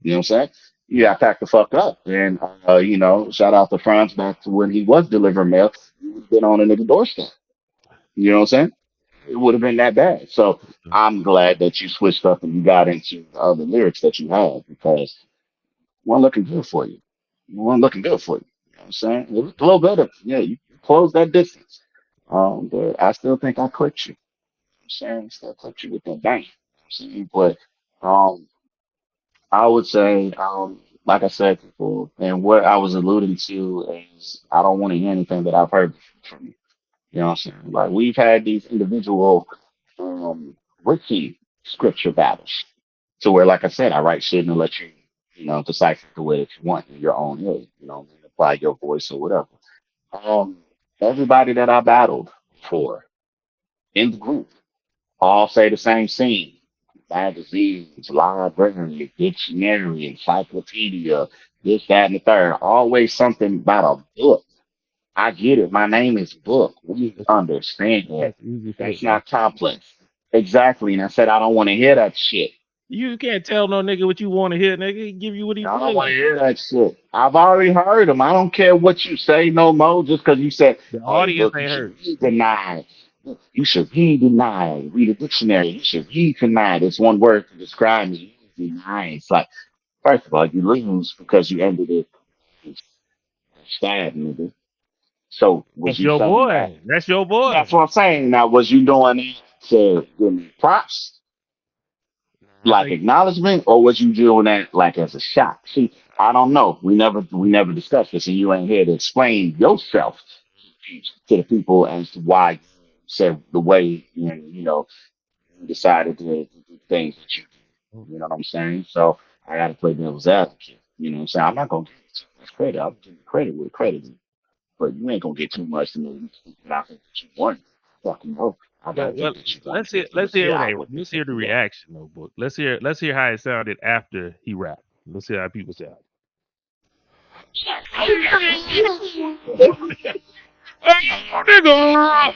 You know what I'm saying? You got packed the fuck up. And, shout out to Franz back to when he was delivering mail. He would have been on a nigga doorstep. You know what I'm saying? It would have been that bad. So I'm glad that you switched up and you got into the other lyrics that you had because one looking good for you. One looking good for you. You know what I'm saying? It was a little better. Yeah, you closed that distance. But I still think I clicked you. I'm saying still clicked you with that bang. You know what I'm saying? But um I would say, like I said before, and what I was alluding to is I don't want to hear anything that I've heard from you. You know what I'm saying? Like we've had these individual wiki scripture battles. To where, like I said, I write shit and let you, decipher the way that you want in your own way, apply your voice or whatever. Um, Everybody that I battled for in the group all say the same scene. Magazines, library, dictionary, encyclopedia, this, that, and the third. Always something about a book. I get it. My name is Book. We understand that. That's easy That's shit, man. not complex. Exactly. And I said, I don't want to hear that shit. You can't tell no nigga what you want to hear, nigga. He give you what he I don't want to feeling. hear that shit. I've already heard them. I don't care what you say no more, just because you said, The hey, audience look, you ain't should heard. read deny. You should read deny. Read a dictionary. You should read deny. It's one word to describe me. Deny. It's like, first of all, you lose because you ended it sad, nigga. So was That's you your saying that? boy. That's your boy. That's what I'm saying. Now, was you doing it to give me props, I like think acknowledgement, or was you doing that like as a shot? See, I don't know. We never discussed this, and you ain't here to explain yourself to the people as to why you said the way you decided to do things that you do. You know what I'm saying? So I got to play devil's advocate. You know what I'm saying? I'm not gonna give you too much credit. I'll give you credit where credit is. But you ain't gonna get too much to me. You think that I think that you want. Fucking no. I well, don't well, think that you want let's to. hear let's But hear yeah, it. I wouldn't Let's say hear the that. reaction though, book. Let's hear how it sounded after he rapped. Let's hear how people sound. Oh, nigga.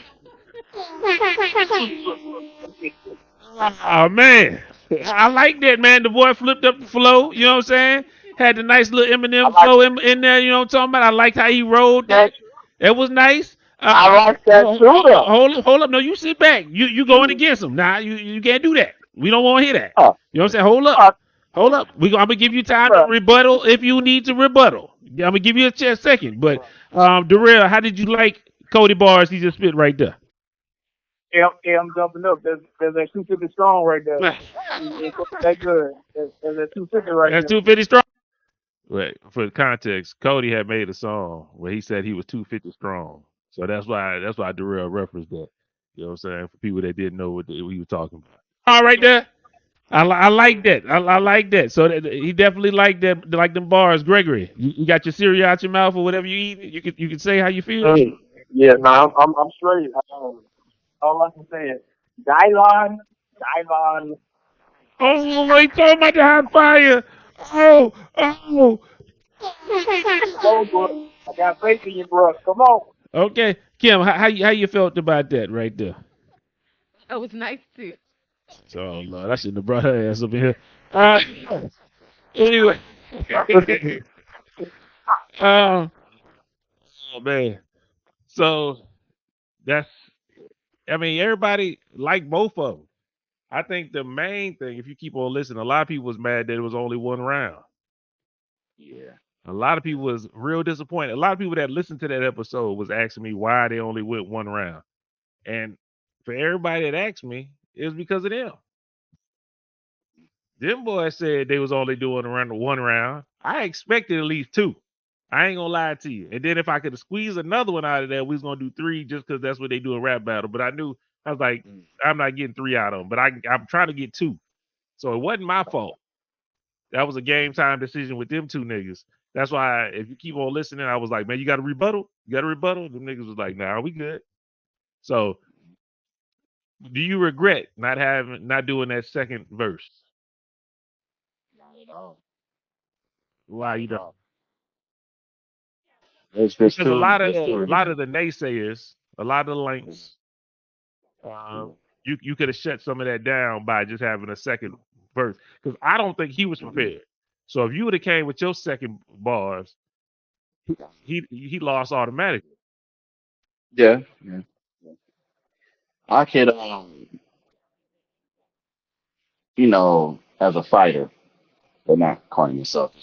Oh man, I like that, man. The boy flipped up the flow. You know what I'm saying? Had the nice little I Eminem like flow in there. You know what I'm talking about? I liked how he rolled that. that. It was nice. I like that too, though. Hold up. No, you sit back. You going against him. Nah, you can't do that. We don't want to hear that. Huh, You know what I'm saying? Hold up. huh, Hold up. I'm gonna give you time to bruh, rebuttal if you need to rebuttal. I'm gonna give you a chance second. But Darrell, how did you like Cody bars he just spit right there? I'm jumping up. There's that 250 strong right there. It's that good. There's that 250 right That's there. 250 strong. Wait, for the context, Cody had made a song where he said he was 250 strong. So that's why Darrell referenced that. You know what I'm saying? For people that didn't know what he was talking about. All right there. I like that. I like that. So he definitely liked that, like them bars. Gregory, you got your cereal out your mouth or whatever you eat. You can say how you feel. Yeah, no, I'm straight. All I can say is Dylon, Dylon. Oh, he talking about the hot fire. Oh, oh. Oh, bro, I got faith in you, bro. Come on. Okay, Kim, how you felt about that right there? That was nice too. Oh Lord, I shouldn't have brought her ass up in here. Uh, anyway, um, oh man. So that's, I mean, everybody like both of them. I think the main thing, if you keep on listening, a lot of people was mad that it was only one round. Yeah. A lot of people was real disappointed. A lot of people that listened to that episode was asking me why they only went one round. And for everybody that asked me, it was because of them. Them boys said they was only doing around one round. I expected at least 2. I ain't gonna lie to you. And then if I could squeeze another one out of there, we was gonna do 3 just because that's what they do in rap battle. But I was like, I'm not getting 3 out of them, but I'm trying to get 2. So it wasn't my fault. That was a game time decision with them 2 niggas. That's why if you keep on listening, I was like, man, you got a rebuttal? You got a rebuttal? Them niggas was like, nah, we good. So do you regret not doing that second verse? Not at all. Why Not you at don't? all. It's just Because a too. lot of It's too. a lot of the naysayers, a lot of the links, Yeah. you could have shut some of that down by just having a second verse. Because I don't think he was prepared. So if you would have came with your second bars, he lost automatically. Yeah. Yeah. I could, as a fighter, but not calling yourself a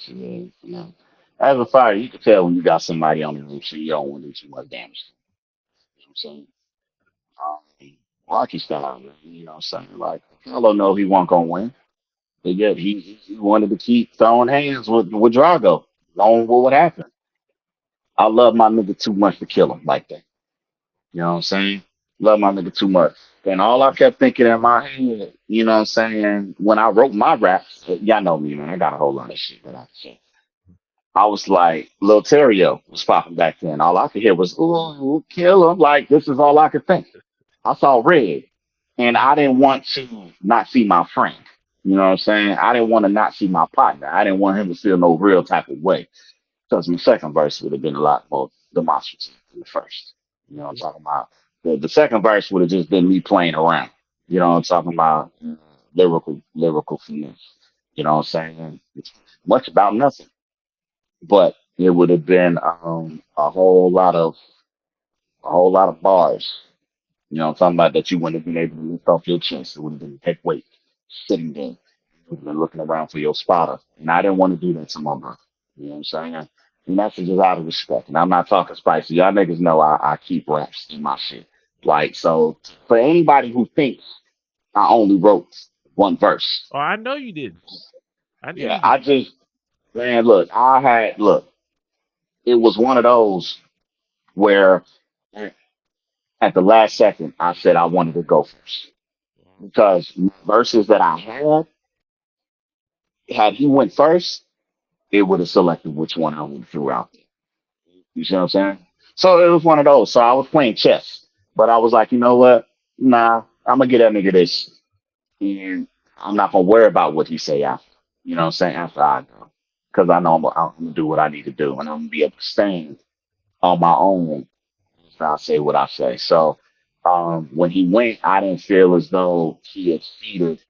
as a fighter, you can tell when you got somebody on the roof, so you don't want to do too much damage. You know what I'm saying? Rocky style, man, you know what I'm saying? Like, Hello know he wasn't gonna win, but yet he wanted to keep throwing hands with Drago. Knowing what would happen. I love my nigga too much to kill him like that. You know what I'm saying? Love my nigga too much. And all I kept thinking in my head, you know what I'm saying, when I wrote my raps, y'all know me, man. I got a whole lot of shit that I say. I was like, Lil Terrio was popping back then. All I could hear was, ooh, kill him. Like, this is all I could think. I saw red. And I didn't want to not see my friend. You know what I'm saying? I didn't want to not see my partner. I didn't want him to feel no real type of way. Because my second verse would have been a lot more demonstrative than the first. You know what I'm talking about? The second verse would have just been me playing around. You know what I'm talking about? Lyrical finesse. You know what I'm saying? It's much about nothing. But it would have been a whole lot of bars. You know what I'm talking about that you wouldn't have been able to lift off your chest. It would have been head weight, sitting there. You would have been looking around for your spotter. And I didn't want to do that to my brother. You know what I'm saying? And that's just out of respect. And I'm not talking spicy. Y'all niggas know I keep raps in my shit. Like, so for anybody who thinks I only wrote one verse, Oh, I know you didn't. I knew yeah, you didn't. man, it was one of those where at the last second I said I wanted to go first because verses that I had he went first, it would have selected which one I would have threw out there. You see what I'm saying? So it was one of those. So I was playing chess, but I was like, you know what? Nah, I'm gonna get that nigga this, and I'm not gonna worry about what he say after. You know what I'm saying? After I go, because I know I'm gonna do what I need to do, and I'm gonna be able to stand on my own. And I'll say what I say. So when he went, I didn't feel as though he exceeded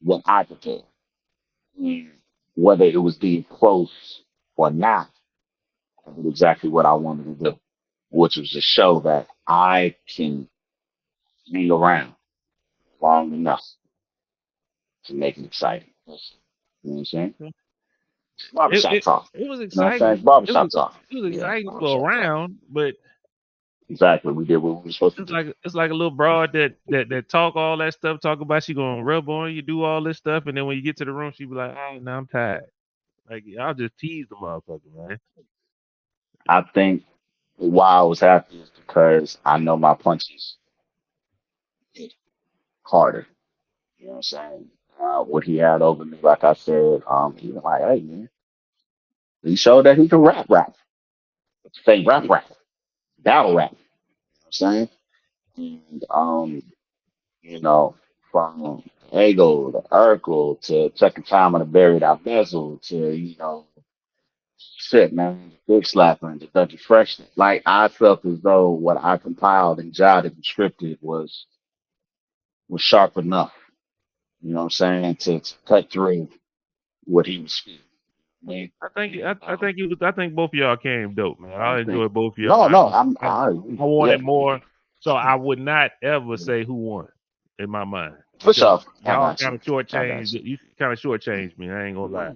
what I could do. And whether it was being close or not, I did exactly what I wanted to do, which was to show that I can hang around long enough to make it exciting. You know what I'm saying? Okay. It Barbershop it, talk. it was You know what I'm saying? exciting. Barbershop talk. It was Yeah, exciting for a barbershop talk. round, but Exactly. We did what we were supposed to it's do. like a little broad that talk all that stuff, talk about she gonna rub on you, do all this stuff, and then when you get to the room, she be like, "Oh, now I'm tired." Like I'll just tease the motherfucker, man. I think why I was happy is because I know my punches hit harder. You know what I'm saying? What he had over me, like I said, he was like, hey man, he showed that he can rap. Say rap, battle rap. You know what I'm saying? And you know, from Hegel to Urkel to Second Time on the Buried Out Bezel to, shit, man, Big Slapper and the Dutch Fresh. Like, I felt as though what I compiled and jotted and scripted was sharp enough, you know what I'm saying, to cut through what he was speaking. Man. And, I think both of y'all came dope, man. I I think, enjoyed both of y'all. no, I, I, I yeah, wanted more, so I would not ever say who won in my mind for because sure. I y'all got you. kind of I got shortchanged. you. You kind of shortchanged me. I ain't gonna lie.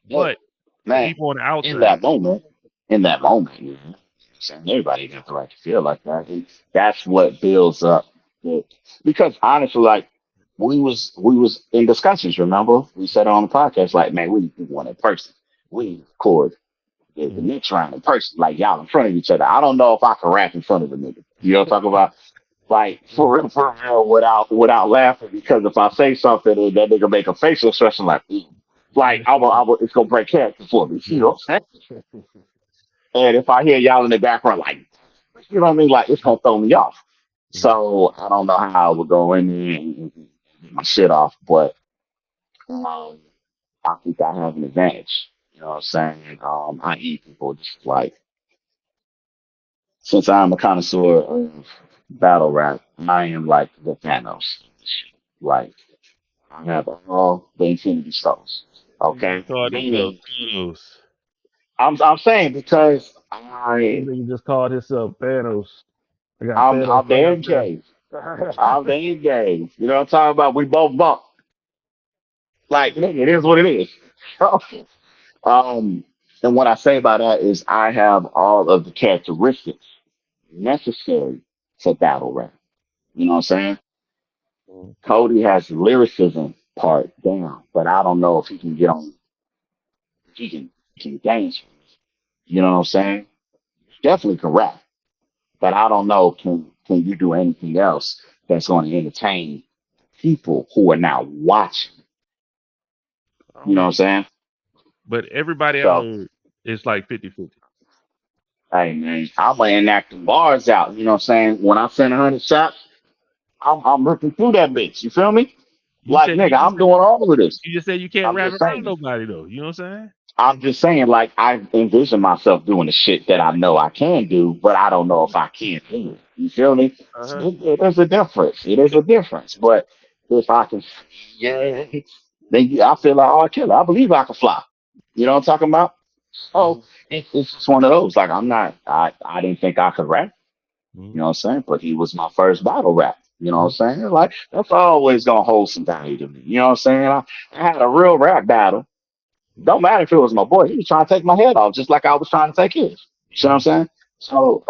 But, But the man, people on the in outside, that moment, saying everybody got the right to feel like that. And that's what builds up. Because honestly, like, we was in discussions. Remember, we said on the podcast like, man, we need to do one in person. We need to record the next round in person, like y'all in front of each other. I don't know if I can rap in front of the nigga. You know what I'm talking about? Like for real, without laughing, because if I say something and that nigga make a facial expression like, like it's gonna break character for me. You know what I'm saying? And if I hear y'all in the background, like, you know what I mean, like it's gonna throw me off. So I don't know how I would go in there and get my shit off, but um, I think I have an advantage. You know what I'm saying? I eat people just like since I'm a connoisseur of battle rap, I am like the Thanos. Like I have all the Infinity Stones. Okay, Called himself meaning Thanos. I'm saying because This nigga just called himself Thanos. I got Thanos I'm the right up end there. game. I'm the end game. You know what I'm talking about? We both bump. Like nigga, it is what it is. um, and what I say by that is I have all of the characteristics necessary for battle rap. You know what I'm saying? Cody has the lyricism part down, but I don't know if he can get on. He can dance. You know what I'm saying? Definitely can rap, but I don't know. Can you do anything else that's going to entertain people who are now watching? You know what I'm saying? But everybody So, else is like 50-50. hey man, I'm gonna enact the bars out. You know what I'm saying? When I send 100 shots, I'm ripping through that bitch. You feel me? You Like said nigga, I'm doing all of this. you just said you can't I'm rap just around saying. nobody though. You know what I'm saying? I'm just saying, like, I envision myself doing the shit that I know I can do, but I don't know if I can do it. You feel me? Uh-huh. It is a difference. It is a difference. But if I can, yeah, then I feel like, oh, killer. I believe I can fly. You know what I'm talking about? Oh, it's just one of those. Like, I didn't think I could rap. You know what I'm saying? But he was my first battle rap. You know what I'm saying? Like, that's always going to hold some value to me. You know what I'm saying? I had a real rap battle. Don't matter if it was my boy. He was trying to take my head off, just like I was trying to take his. You see what I'm saying? So,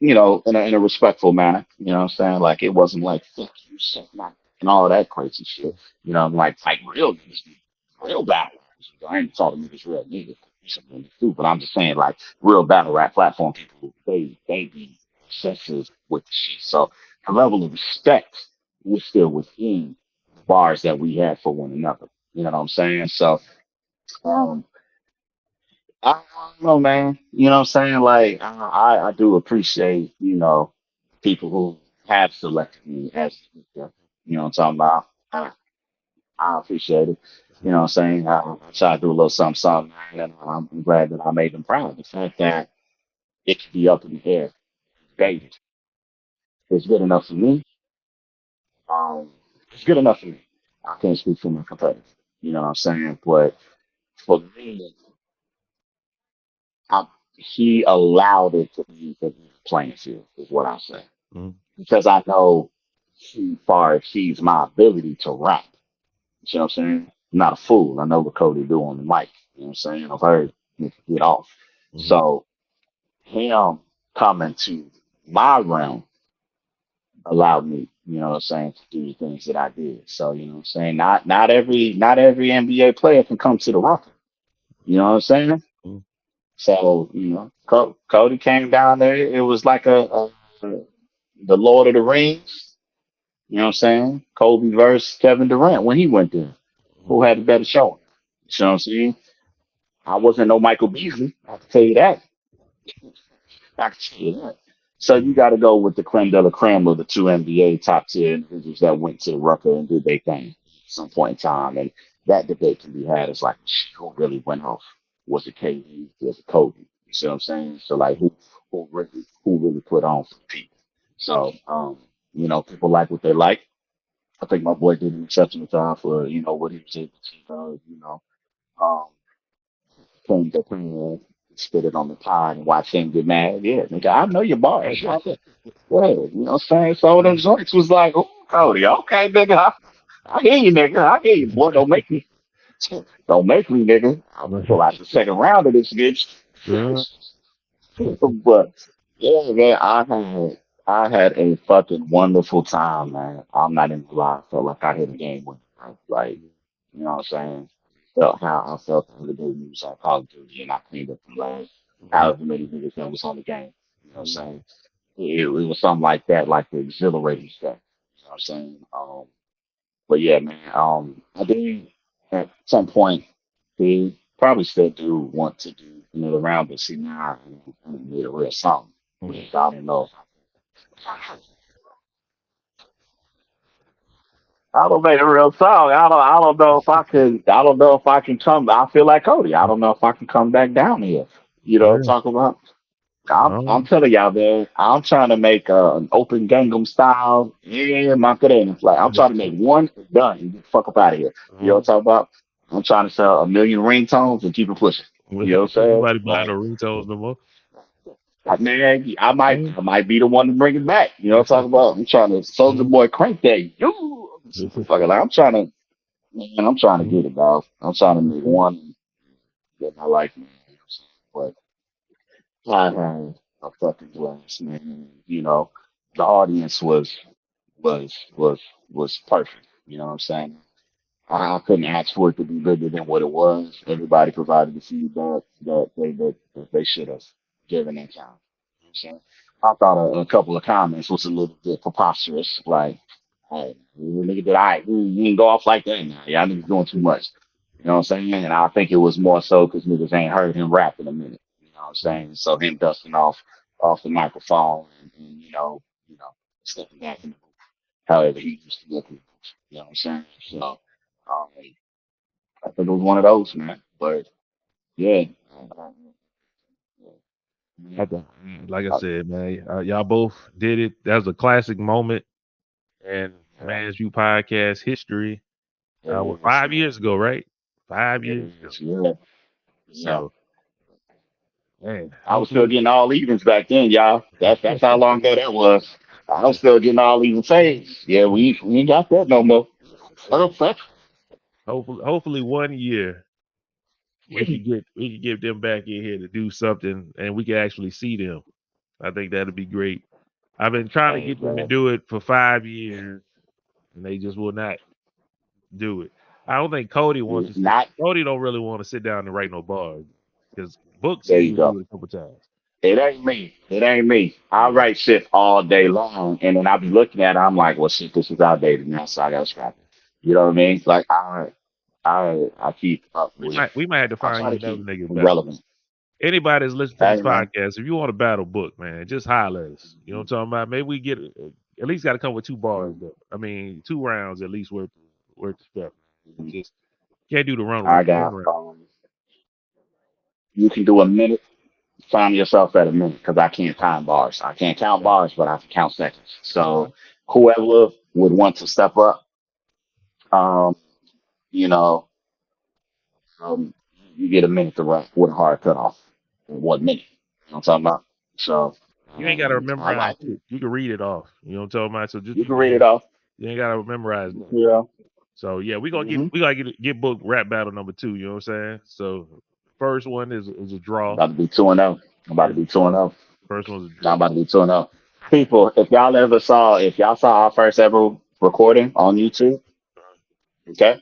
you know, in a respectful manner. You know what I'm saying? Like it wasn't like fuck you, suck my and all of that crazy shit. You know, like real niggas, real battle rappers. I ain't talking niggas real niggas. Something too, but I'm just saying like real battle rap platform people, they be obsessive with the shit. So the level of respect was still within the bars that we had for one another. You know what I'm saying? So um, I don't know, man. You know what I'm saying? Like, I do appreciate, you know, people who have selected me as a speaker. You know what I'm talking about? I appreciate it. You know what I'm saying? I try to do a little something, something, man, and I'm glad that I made them proud. The fact that it could be up in the air, debated, is good enough for me. It's good enough for me. I can't speak for my competitors. You know what I'm saying? But for me, he allowed it to be the playing field, is what I say. Because I know he far exceeds my ability to rap. You know what I'm saying? I'm not a fool. I know what Cody do on the mic. You know what I'm saying? I've heard him get off. So him coming to my realm allowed me, you know what I'm saying, to do the things that I did. So, you know what I'm saying? Not every NBA player can come to the rocket. You know what I'm saying? So, you know, Cody came down there. It was like the Lord of the Rings. You know what I'm saying? Kobe versus Kevin Durant when he went there. Who had the better showing? You know what I'm saying? I wasn't no Michael Beasley. I can tell you that. I can tell you that. So you got to go with the creme de la creme of the two NBA top tier individuals that went to the Rucker and did their thing at some point in time. And that debate can be had. It's like, who really went off? Was it KD? Was it Kobe? You see what I'm saying? So like, who really put on for the people? So, you know, people like what they like. I think my boy did an exceptional job for, you know, what he was able to, you know, um, came to spit it on the pod and watch him get mad. Yeah, nigga, I know your bars. Yeah, you know what I'm saying? So them joints was like, oh, Cody, okay, nigga, I hear you, nigga. I hear you, boy. Don't make me, nigga. I'm gonna pull out the second round of this bitch. But yeah, man, I had a fucking wonderful time, man. I'm not even gonna lie. I felt like I hit a game winner. Like, you know what I'm saying? Felt how I felt the other day when we was on Call of Duty and I cleaned up the last however many niggas that was on the game. You know what I'm saying? It was something like that, like the exhilarating stuff. You know what I'm saying? But yeah, man, I did at some point they probably still do want to do another round, but see now I need a real song. Which I don't know. I don't make a real song. I don't know if I can. I don't know if I can come. I feel like Cody. I don't know if I can come back down here. You know, Yeah. talk about. I'm Um, telling y'all, man. I'm trying to make an open Gangnam style. Yeah, Macarena. Like I'm trying to make one and done and get the fuck up out of here. You know what I'm talking about? I'm trying to sell 1 million ringtones and keep it pushing. You know what I'm saying? nobody buying no Like, ringtones no more. man, Mm. I might be the one to bring it back. You know what I'm talking about? I'm trying to Soldier Mm. Boy crank that. You, fucking like I'm trying to. Man, I'm trying to Mm. get it, dog. I'm trying to make Mm. one that I like, man. You know what I'm saying? But I had a fucking blast, man. You know, the audience was was was perfect. You know what I'm saying? I couldn't ask for it to be bigger than what it was. Everybody provided the feedback that they should have given that time. You know what I'm saying? I thought a couple of comments was a little bit preposterous. Like, hey, nigga, did you didn't go off like that now. Y'all niggas doing too much. You know what I'm saying? And I think it was more so because niggas ain't heard him rap in a minute. You know what I'm saying? So him dusting off the microphone and stepping back in the booth, however he used to look in the booth. You know what I'm saying? So um, I think it was one of those, man. But yeah, I thought, like I said, man, y'all both did it. That was a classic moment in Man's View podcast history. What, yes, 5 years ago, right? 5 years ago. yes, yeah, yeah. So, man, I was still hopefully, getting all evens back then, y'all. That's how long ago that was. I was still getting all even fades. Yeah, we ain't got that no more. Fuck. hopefully, 1 year we could get them back in here to do something, and we can actually see them. I think that'd be great. I've been trying to Hey, get them to man, do it for 5 years, and they just will not do it. I don't think Cody wants to sit. not Cody don't really want to sit down and write no bars because Book there said you he'll do go. it a couple times. It ain't me. It ain't me. I Yeah. write shit all day long, and then I be looking at it. I'm like, well, shit, this is outdated now, so I gotta scrap it. You know what I mean? Like I keep up We with. might we might have to I find try you to another keep nigga battle. relevant. Anybody that's listening to this Hey, man. podcast, if you want to battle Book, man, just holler at us. You know what I'm talking about? Maybe we get at least got to come with 2 bars though. I mean, 2 rounds at least worth the stuff. Just can't do the I run got. round. You can do a minute. Time yourself at a minute because I can't time bars. I can't count Okay. bars, but I can count seconds. All So right. whoever would want to step up, um, you know, um, you get a minute to rap with a hard cutoff. In 1 minute. You know what I'm talking about? So You ain't got to I memorize like it. it. You can read it off. You know what I'm talking about? So just You can read it off. you ain't got to memorize nothing. Yeah. So yeah, hmm we gotta get Book rap battle number 2. You know what I'm saying? So first one is a I'm draw. about to be 2-0. I'm about to First be 2-0. first one's a I'm draw. about to be 2-0. People, if y'all saw our first ever recording on YouTube, okay?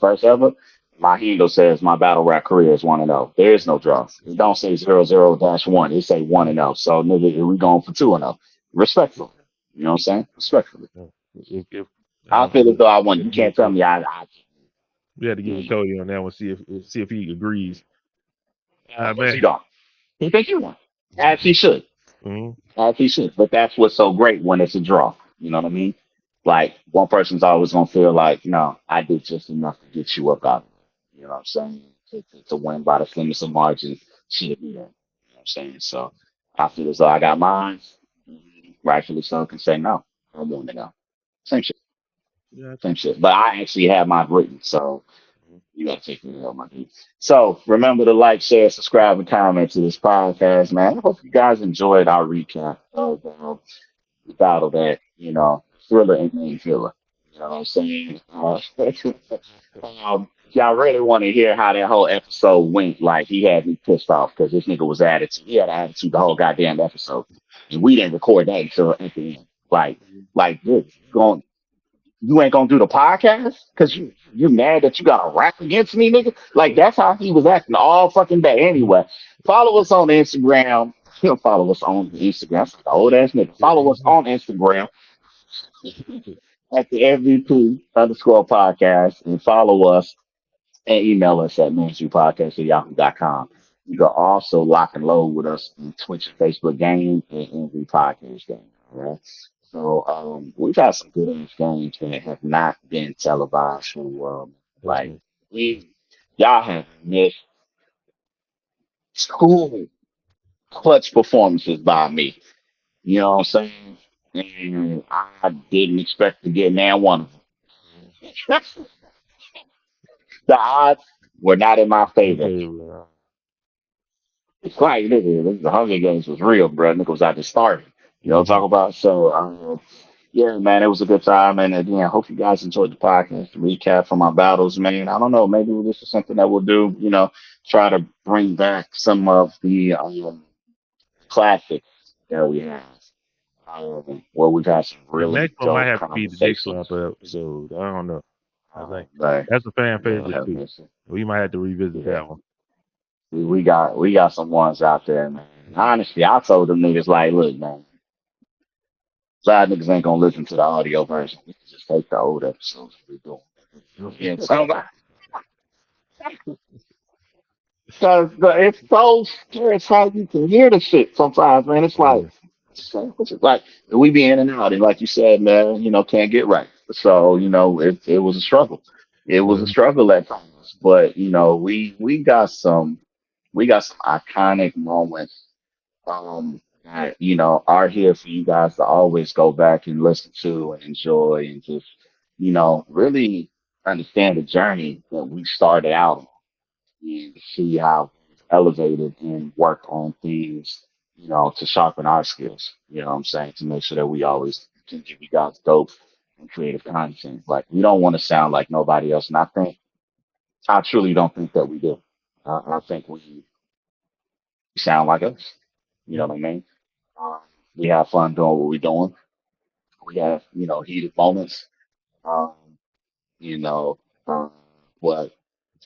First ever, my handle says my battle rap career is 1-0. There is no draw. It don't say 00-1. It say 1-0. So nigga, we going for 2-0. Respectfully. You know what I'm saying? Respectfully. Yeah. If I I don't know, feel as though I won. we had You to get can't with tell Cody. me I We had to get with Cody on that one. See if he agrees. of course Man. you don't. He think you won. As he should. Hmm. As he should. But that's what's so great when it's a draw. You know what I mean? Like one person's always gonna feel like, no, I did just enough to get you up out of it. You know what I'm saying? To win by the slimmest of margins, should be there. You know what I'm saying? So I feel as though I got mine. Rightfully so can say no. I want to know. Same shit. Yeah. Same shit. But I actually have mine written, so you gotta take me out my dude. So remember to like, share, subscribe, and comment to this podcast, man. I hope you guys enjoyed our recap of the battle that, Thriller and Main Killer. You know what I'm saying? Y'all really want to hear how that whole episode went. Like he had me pissed off because this nigga was attitude. He had attitude the whole goddamn episode. and we didn't record that until at the end. Like this, you ain't gonna do the podcast because you mad that you got to rap against me, nigga. Like that's how he was acting all fucking day. Anyway, follow us on Instagram. He'll follow us on Instagram. That's the old ass nigga. Follow us on Instagram at the MVP_podcast and follow us and email us at mainstreampodcast@yahoo.com. You can also lock and load with us on Twitch and Facebook Gaming and MV Podcast Gaming. All right. So we've had some good ass games that have not been televised for the world. Like we y'all have missed two clutch performances by me. You know what I'm saying? And I didn't expect to get man one of them. The odds were not in my favor. It's like, nigga, the Hunger Games was real, bro. Nigga was out there starting. You know what I'm talking about? So, yeah, man, it was a good time. And again, I hope you guys enjoyed the podcast. The recap from my battles, man. I don't know. Maybe this is something that we'll do, you know, try to bring back some of the classics that we have. Where we've had some The really next one might dope have to be the Dick conversations. Slapper episode. I don't know. I think Like, that's a fan favorite have too. mercy. We might have to revisit Yeah. that one. We got some ones out there, man. Honestly, I told them niggas like, look, man, side niggas ain't gonna listen to the audio version. We can just take the old episodes we doing. Yeah, so because it's so scary. It's how you can hear the shit sometimes, man. It's like, like we be in and out, and like you said, man, you know, can't get right. So you know, it was a struggle. It was a struggle at times, but you know, we got some iconic moments that you know are here for you guys to always go back and listen to and enjoy and just you know really understand the journey that we started out on and see how we've elevated and work on things, you know, to sharpen our skills. You know what I'm saying? To make sure that we always can give you guys dope and creative content. Like we don't want to sound like nobody else, and I truly don't think that we do. I think we sound like us. You know what I mean? Um, we have fun doing what we're doing. We have, you know, heated moments. Um, you know, but for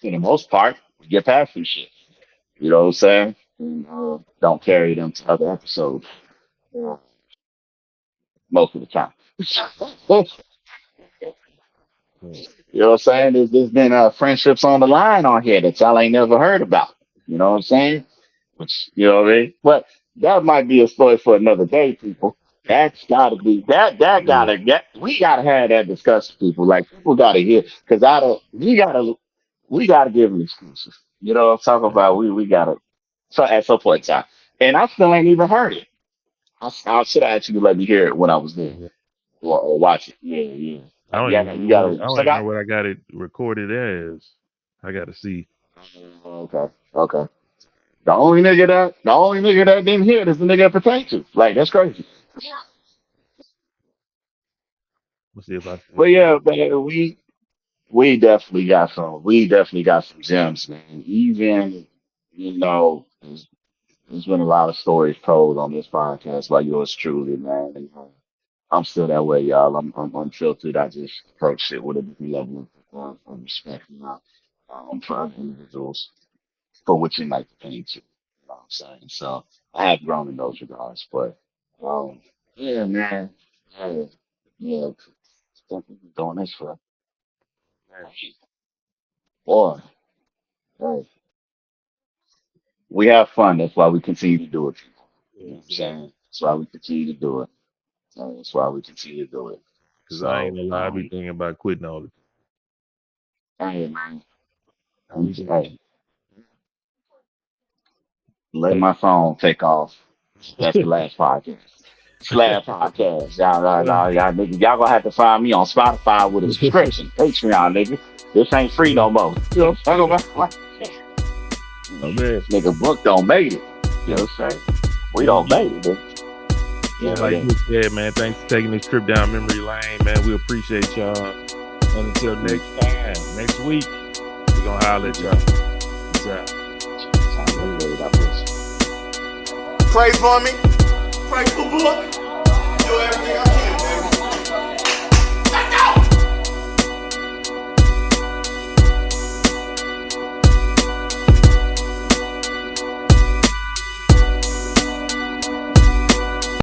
the most part, we get past some shit. You know what I'm saying? And don't carry them to other episodes uh, most of the time. You know what I'm saying? There's been friendships on the line on here that y'all ain't never heard about. You know what I'm saying? Which you know what I mean? But that might be a story for another day, people. That's gotta be that gotta get we gotta have that discussion, people. Like people gotta hear because I don't we gotta give them exclusive. You know what I'm talking about? We gotta so at some point in time. And I still ain't even heard it. I should have actually let me hear it when I was there or watch it. Yeah, yeah. I don't Yeah, even you know. I gotta don't check even know out. what I got it recorded as. I got to see. Okay, okay. The only nigga that didn't hear it is the nigga it pertained to. Like that's crazy. Let's see if I. But yeah, man, we definitely got some gems, man. Even you know, there's been a lot of stories told on this podcast by yours truly, man. And, I'm still that way, y'all. I'm unfiltered. I just approach it with a different level of respect now for other individuals for which it might pertain to. You know what I'm saying? So I have grown in those regards, but yeah, man, yeah, yeah. Definitely doing this for boy. Hey, we have fun. That's why we continue to do it. You know what I'm saying? That's why we continue to do it. That's why we continue to do it. Cause I ain't So, gonna lie, I be thinking about quitting all the hey, man, time. hey, let my phone take off. That's the last podcast. Slab podcast. Y'all, niggas, y'all gonna have to find me on Spotify with a subscription. Patreon, nigga. This ain't free no more. You know what I'm talking about? Oh man. Nigga, book don't made it. You know what I'm saying? We don't made it, nigga. Yeah, like you said, man, thanks for taking this trip down memory lane, man. We appreciate y'all. And until next time, next week, we're gonna holler at y'all. Peace out. Pray for me. price per book. Do everything I can.